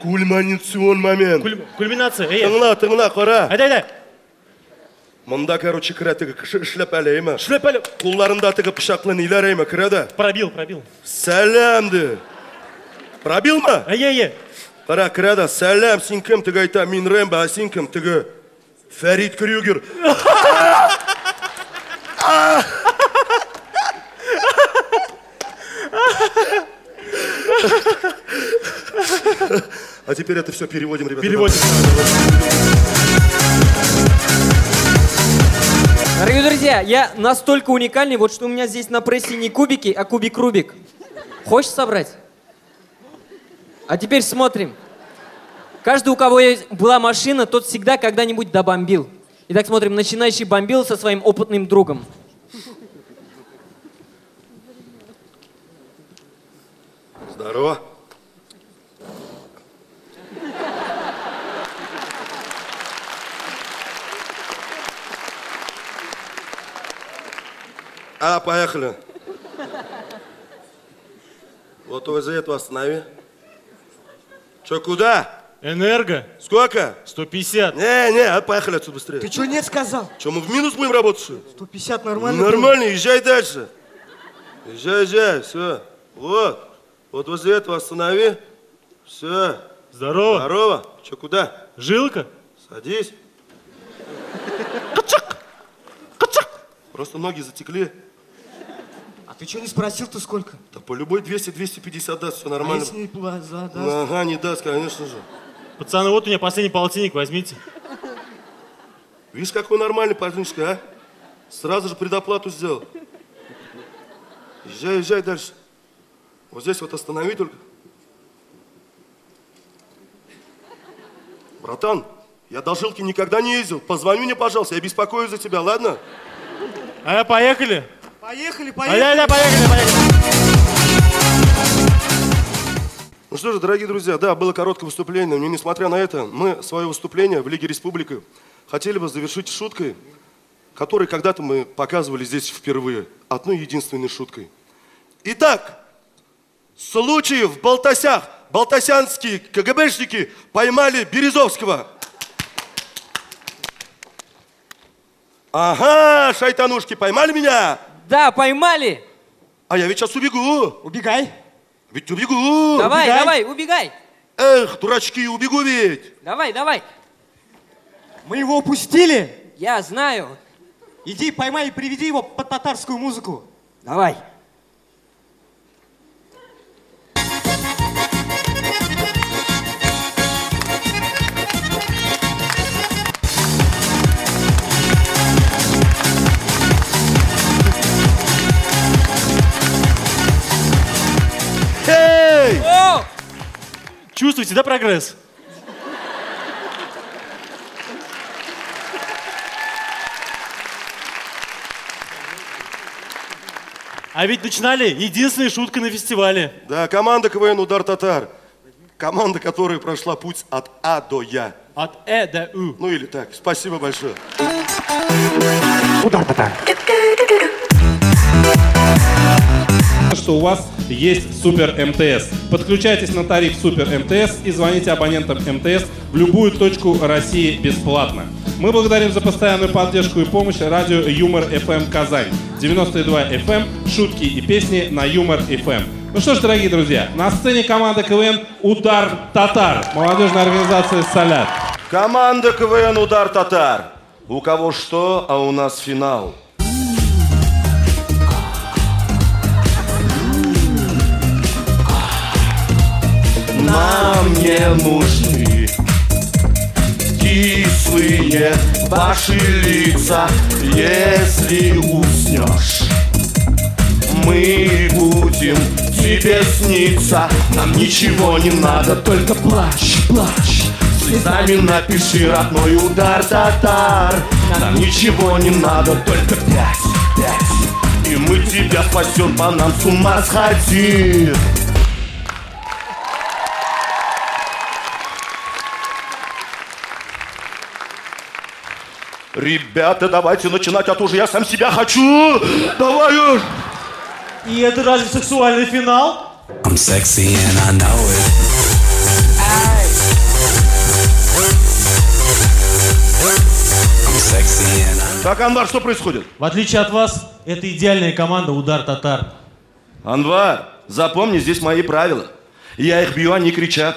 Кульминацион момент. Кульминация, Тыңла, қора. Айда. Мұнда, короче, кірәтігі кіші ішлеп әлі, әймі? Шлеп әлі. Қолларында тігі пышақлы нейлер, әймі, кірәді? Пробил. Сәләмді. Пробил ма? Қара, кірәді, сәләм, сен кім тігі айта, мен Рэмбо, а сен кім тігі? Фәрид Крюгер. А теперь это все переводим, ребята. Дорогие друзья, я настолько уникальный, вот что у меня здесь на прессе не кубики, а кубик-рубик. Хочешь собрать? А теперь смотрим. Каждый, у кого была машина, тот всегда когда-нибудь добомбил. Итак, смотрим. Начинающий бомбил со своим опытным другом. Здорово. Поехали. Вот возле этого останови. Че, куда? Энерго. Сколько? 150. Не, поехали отсюда быстрее. Ты что нет сказал? Че, мы в минус будем работать, что ли? 150 нормально? Нормально, езжай дальше. Езжай, все. Вот возле этого останови. Все. Здорово. Здорово. Че, куда? Жилка. Садись. Просто ноги затекли. А ты что не спросил-то сколько? Да по любой 200-250 даст, все А нормально. если не даст? Ага, не даст, конечно же. Пацаны, вот у меня последний полтинник, возьмите. Видишь, какой нормальный парнишка, а? Сразу же предоплату сделал. Езжай дальше. Вот здесь вот останови только. Братан, я до жилки никогда не ездил. Позвони мне, пожалуйста, я беспокоюсь за тебя, ладно? Поехали. Поехали. Поехали. Ну что же, дорогие друзья, да, было короткое выступление, но несмотря на это, мы свое выступление в Лиге Республики хотели бы завершить шуткой, которую когда-то мы показывали здесь впервые. Одной единственной шуткой. Итак, случай в Балтасях. Балтасянские КГБшники поймали Березовского. Ага, шайтанушки, поймали меня? Да, поймали. А я ведь сейчас убегу. Убегай. Ведь убегу. Давай, убегай. Эх, дурачки, убегу ведь. Давай. Мы его упустили. Я знаю. Иди поймай и приведи его под татарскую музыку. Давай. Эй! О! Чувствуете, да, прогресс? А ведь начинали единственной шуткой на фестивале. Да, команда КВН «Удар Татар». Команда, которая прошла путь от А до Я. От Э до У. Ну или так. Спасибо большое. Удар Татар. Что у вас есть Супер МТС. Подключайтесь на тариф Супер МТС и звоните абонентам МТС в любую точку России бесплатно. Мы благодарим за постоянную поддержку и помощь радио Юмор ФМ Казань. 92 FM, шутки и песни на Юмор ФМ. Ну что ж, дорогие друзья, на сцене команда КВН «Удар Татар», молодежная организация «Салят». Команда КВН «Удар Татар». У кого что, а у нас финал. Нам не нужны кислые ваши лица. Если уснешь, мы будем тебе сниться. Нам ничего не надо, только плачь. Слезами напиши родной удар татар. Нам ничего не надо, только 5. И мы тебя спасем, по нам с ума сходи. Ребята, давайте начинать, а то уже я сам себя хочу. Давай уж. И это разве сексуальный финал? I'm sexy and I know it. I'm sexy and I... Так, Анвар, что происходит? В отличие от вас, это идеальная команда «Удар Татар». Анвар, запомни, здесь мои правила. Я их бью, они кричат.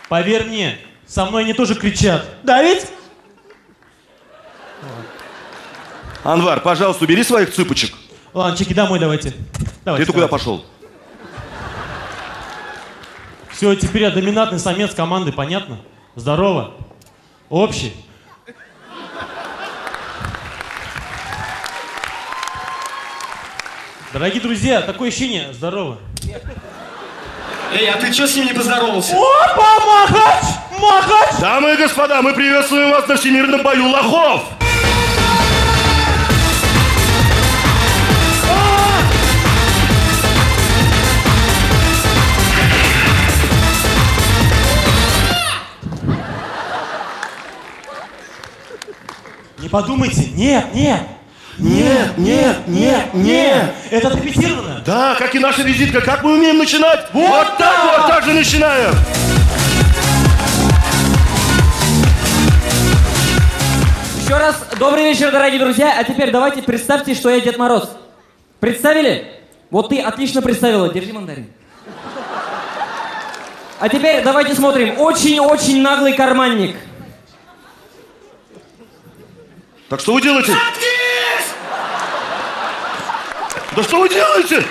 Поверь мне, со мной они тоже кричат. Да ведь? Анвар, пожалуйста, убери своих цыпочек. Ладно, чеки, домой давайте. Ты куда пошел? Все, теперь я доминантный самец команды, понятно? Здорово. Общий. Дорогие друзья, такое ощущение. Здорово. Эй, а ты что с ним не поздоровался? Опа, Махач! Дамы и господа, мы приветствуем вас на всемирном бою лохов! подумайте. Нет. Это отрепетировано. Да, как и наша визитка. Как мы умеем начинать? Вот так же начинаем. Еще раз добрый вечер, дорогие друзья. А теперь давайте представьте, что я Дед Мороз. Представили? Вот ты отлично представила. Держи мандарин. А теперь давайте смотрим. Очень-очень наглый карманник. Так что вы делаете? Да что вы делаете?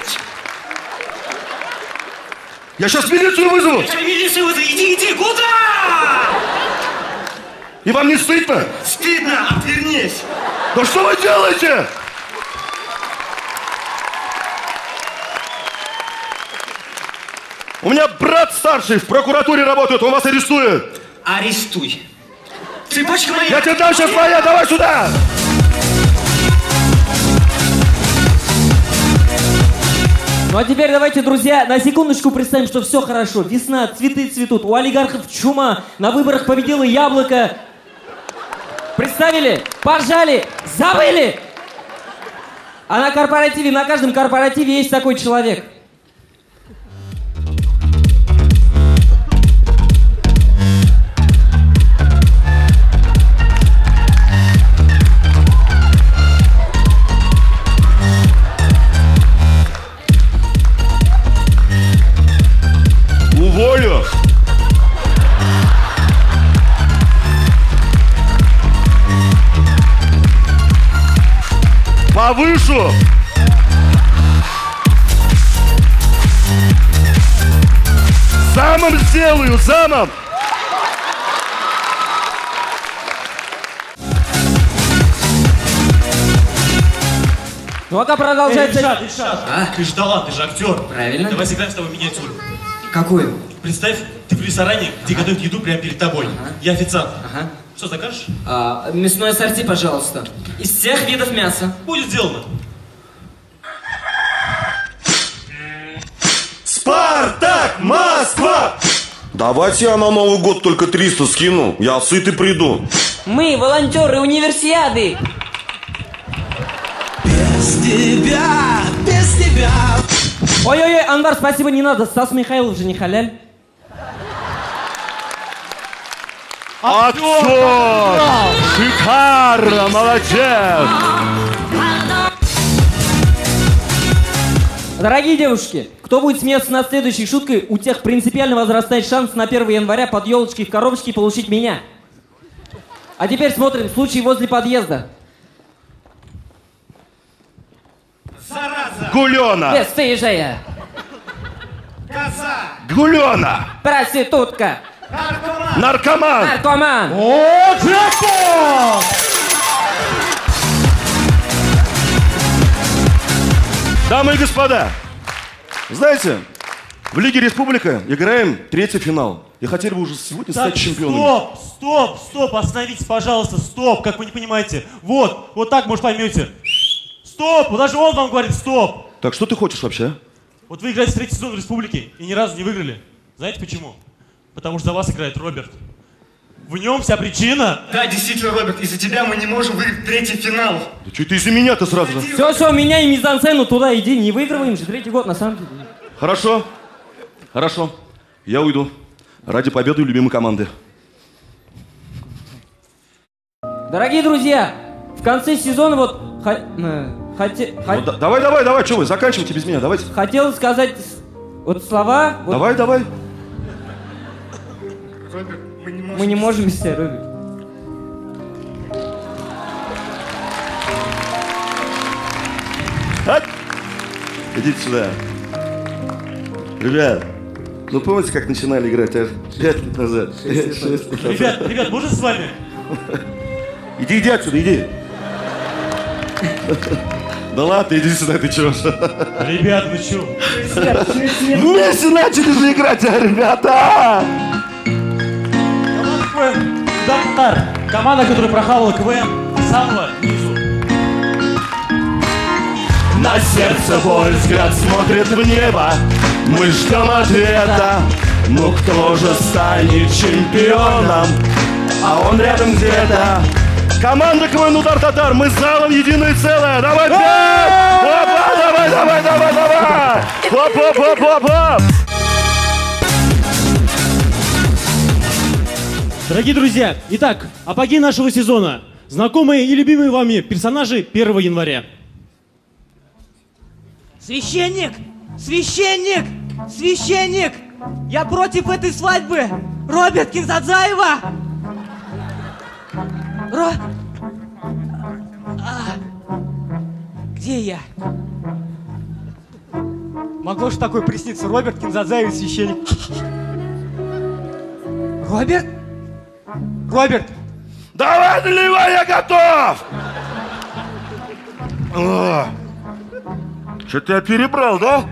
Я сейчас милицию вызову. Милицию вызови. Иди, куда? И вам не стыдно? Стыдно, отвернись. Да что вы делаете? У меня брат старший в прокуратуре работает, он вас арестует. Арестуй. Цепочка моя. Я тебе дам сейчас моя, давай сюда. Ну а теперь давайте, друзья, на секундочку представим, что все хорошо. Весна, цветы цветут, у олигархов чума, на выборах победило яблоко. Представили? Пожали? Забыли? А на корпоративе, на каждом корпоративе есть такой человек. Уволю! Повышу! Замом сделаю, замом! Ну пока продолжается... Ильшат, ты же талант, ты же актер. Правильно. Давай сыграем с тобой миниатюру. Какую? Представь, ты в ресторане, где готовят еду прямо перед тобой. Я официант. Ага. Что закажешь? Мясное ассорти, пожалуйста. Из всех видов мяса. Будет сделано. Спартак, Москва! Давайте я на Новый год только 300 скину. Я сыт и приду. Мы волонтеры универсиады. Без тебя. Ой-ой-ой, Анвар, спасибо, не надо. Стас Михайлов же не халяль. Актер! Шикарно, молодец! Дорогие девушки, кто будет смеяться над следующей шуткой, у тех принципиально возрастает шанс на 1 января под елочкой в коробочке получить меня. А теперь смотрим случай возле подъезда. Зараза! Гулена! Бесстыжая! Коза! Гулена! Проститутка! Наркоман! Наркоман! О, джекпот! Дамы и господа, знаете, в Лиге Республика играем 3-й финал. И хотели бы уже сегодня стать чемпионами. Стоп, остановитесь, пожалуйста, стоп, как вы не понимаете. Вот так, может, поймете. Стоп, вот даже он вам говорит стоп. Так что ты хочешь вообще? Вот вы играете в 3-й сезон Республики и ни разу не выиграли. Знаете почему? Потому что за вас играет Роберт. В нем вся причина. Да, действительно, Роберт, из-за тебя мы не можем выиграть 3-й финал. Да что ты из-за меня-то сразу же? Все, меняй мизансцену, туда иди, не выигрываем же 3-й год, на самом деле. Хорошо, я уйду. Ради победы любимой команды. Дорогие друзья, в конце сезона вот... Давай, что вы, заканчивайте без меня, давайте. Хотел сказать вот слова... Вот... Давай. Роберт, мы не можем без тебя, Роберт. Идите сюда. Ребят, ну помните, как начинали играть 5 лет назад? 6 лет назад. Ребят, можно с вами? Иди отсюда, иди. Да ладно, иди сюда, ты чё? Ребят, ну чё? Вместе начали же играть, ребята! Удар-Татар. Команда, которая прохавала КВН с самого низу. На сердце боль, взгляд смотрит в небо. Мы ждем ответа. Ну кто же станет чемпионом? А он рядом где-то. Команда КВН «Удар Татар», мы с залом единое целое. Давай, пять! Опа, давай, давай, давай, давай! Оп, оп, оп, оп, оп! Дорогие друзья, итак, апогей нашего сезона. Знакомые и любимые вами персонажи 1 января. Священник! Священник! Священник! Я против этой свадьбы! Роберт Кинзадзаева! Где я? Могло же такое присниться. Роберт Кинзадзаев, священник. Роберт? Роберт! Давай, наливай, я готов! Что-то я перебрал, да?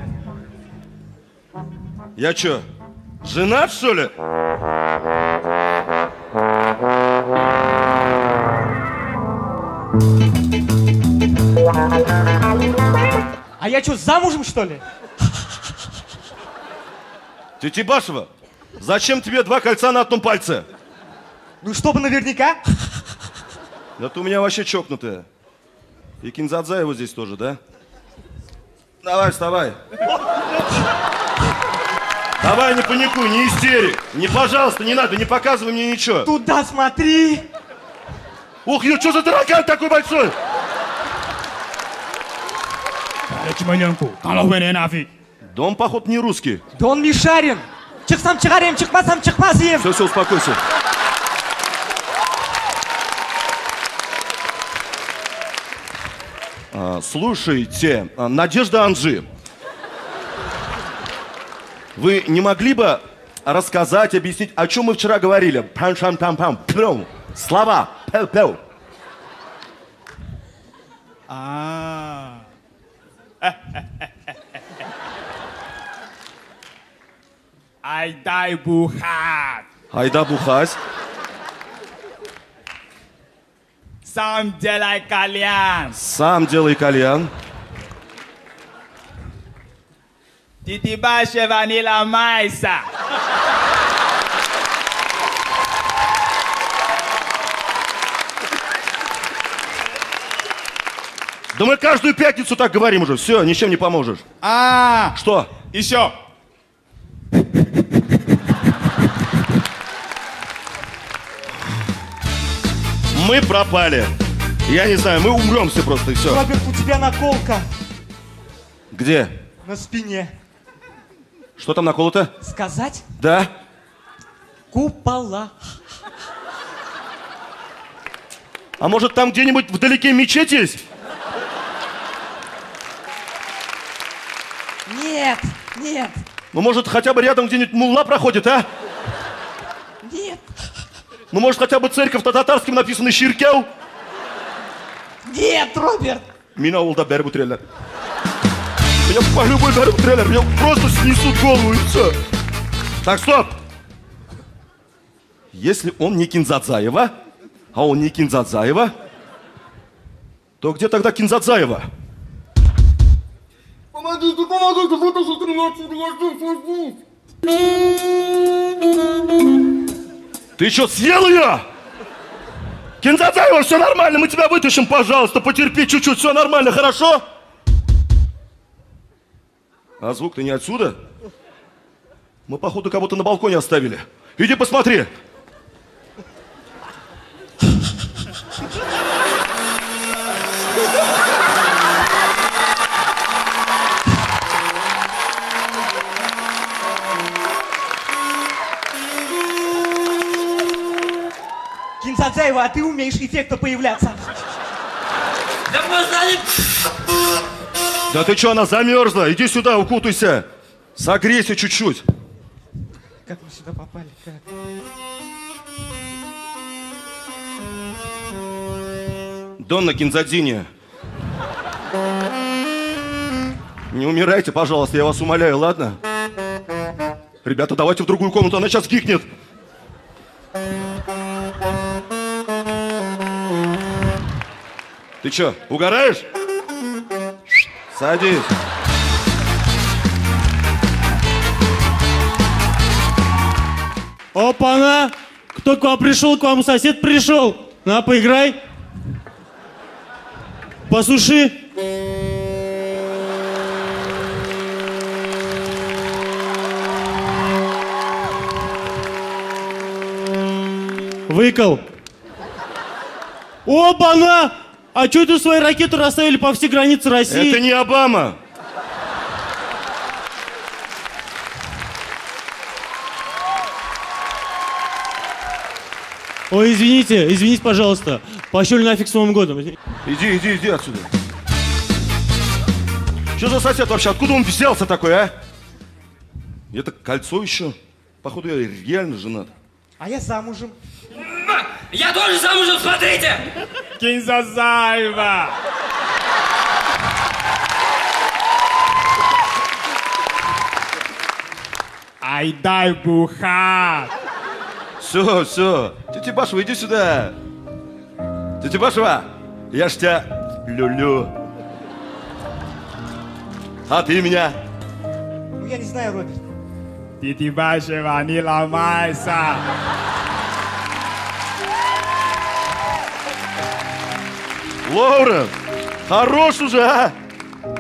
Я что, женат, что ли? А я что, замужем, что ли? Тетя Башева, зачем тебе 2 кольца на одном пальце? Ну, чтобы наверняка. Да ты у меня вообще чокнутая. И Кинзадзаева здесь тоже, да? Давай, вставай. Давай, не паникуй, не истерик. Не, пожалуйста, не надо, не показывай мне ничего. Туда смотри. Ух, ё, что за таракан такой большой? Дом, походу, не русский. Да он Мишарин. Чықсам чығарем, чықмасам чықмас ем. Все, успокойся. Слушайте, Надежда Анжи, вы не могли бы рассказать, объяснить, о чем мы вчера говорили? Пам-шам-пам-пам. Слова. Пел-пел. Айдай бухать. Айда бухать. Сам делай кальян. Сам делай кальян. Титибаше ванила майса. Да мы каждую пятницу так говорим уже. Все, ничем не поможешь. Что? Еще. Мы пропали. Я не знаю, мы умрем все просто и все. Роберт, у тебя наколка. Где? На спине. Что там наколото? Сказать? Да. Купола. А может там где-нибудь вдалеке мечеть есть? Нет, нет, Ну может хотя бы рядом где-нибудь мулла проходит, а? нет, Ну может хотя бы церковь на татарском написано «Ширкяу»? нет, Роберт. Меня улда бәрі трейлер. Меня по любой бәрі трейлер. Меня просто снесут голову и все. Так, стоп. Если он не Кинзадзаева, а он не Кинзадзаева, то где тогда Кинзадзаева? Помогите, помогите, вытащите меня отсюда, я здесь. Ты что, съел ее? Кинзадзаева, все нормально, мы тебя вытащим, пожалуйста, потерпи чуть-чуть, все нормально, хорошо? А звук-то не отсюда? Мы, походу, кого-то на балконе оставили. Иди посмотри. Кинзадзаева, а ты умеешь эффектно появляться. Да ты что, она замерзла? Иди сюда, укутайся. Согрейся чуть-чуть. Как мы сюда попали? Как? Донна Кинзадзини. Не умирайте, пожалуйста, я вас умоляю, ладно? Ребята, давайте в другую комнату, она сейчас гикнет. Ты что, угораешь? Садись. Опа-на! Кто к вам пришел, к вам сосед пришел. На, поиграй. Посуши. Выкол. Опа-на! А что это свои ракеты расставили по всей границе России? Это не Обама. Ой, извините, пожалуйста. Пошли нафиг с Новым годом. Иди отсюда. Что за сосед вообще? Откуда он взялся такой, а? Это кольцо еще. Походу, я реально женат. А я замужем. Я тоже замужем, смотрите! Кинзазаева! Ай, дай бухать! Все. Тетя Башева, иди сюда. Тетя Башева, я ж тебя люблю. А ты меня? Ну, я не знаю, Роберт. Тетя Башева, не ломайся! Лоуренс, хорош уже, а?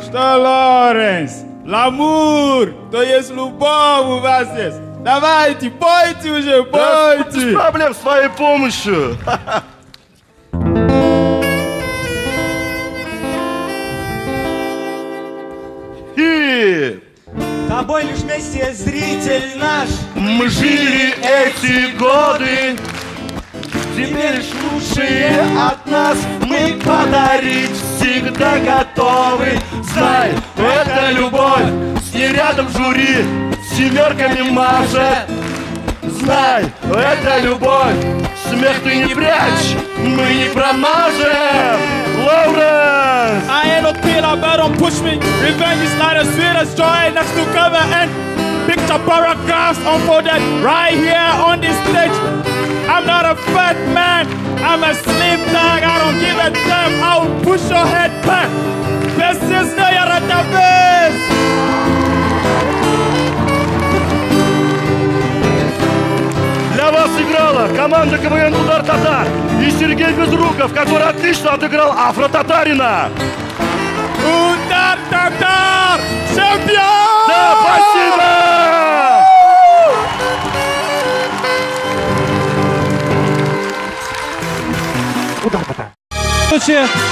Что, Лоренс? Ламур, то есть любовь у вас есть. Давайте, пойте уже, пойте! Без проблем с твоей помощью. И Тобой лишь вместе, зритель наш. мы жили эти годы. Теперь лишь лучшие от нас мы подарить всегда готовы. Знай, это любовь, с ней рядом жюри семерками машет. Знай, это любовь, смех ты не прячь, мы не промажем. Лоуренс! I ain't no killer, but don't push me. Revenge is not as sweet as joy. Next to cover and picture paragraphs unfolded right here on this stage. I'm not a fat man, I'm a slim dog. I don't give a damn, I'll push your head back. This is the Yaratavez. Для вас играла команда КВН «Удар Татар» и Сергей Безруков, который отлично отыграл Афро-Татарина. Удар Татар! Чемпион! Да, спасибо!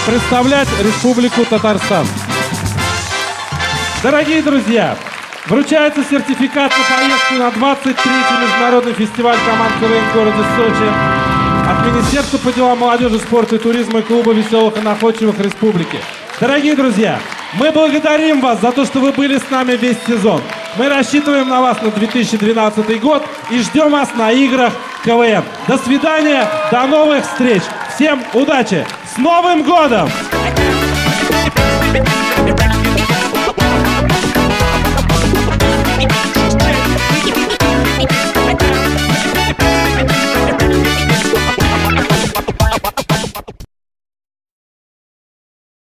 Представлять Республику Татарстан. Дорогие друзья, вручается сертификат на поездку на 23-й международный фестиваль команд КВН в городе Сочи от Министерства по делам молодежи, спорта и туризма и клуба веселых и находчивых республики. Дорогие друзья, мы благодарим вас за то, что вы были с нами весь сезон. Мы рассчитываем на вас на 2012 год и ждем вас на играх КВН. До свидания, до новых встреч. Всем удачи! С Новым годом!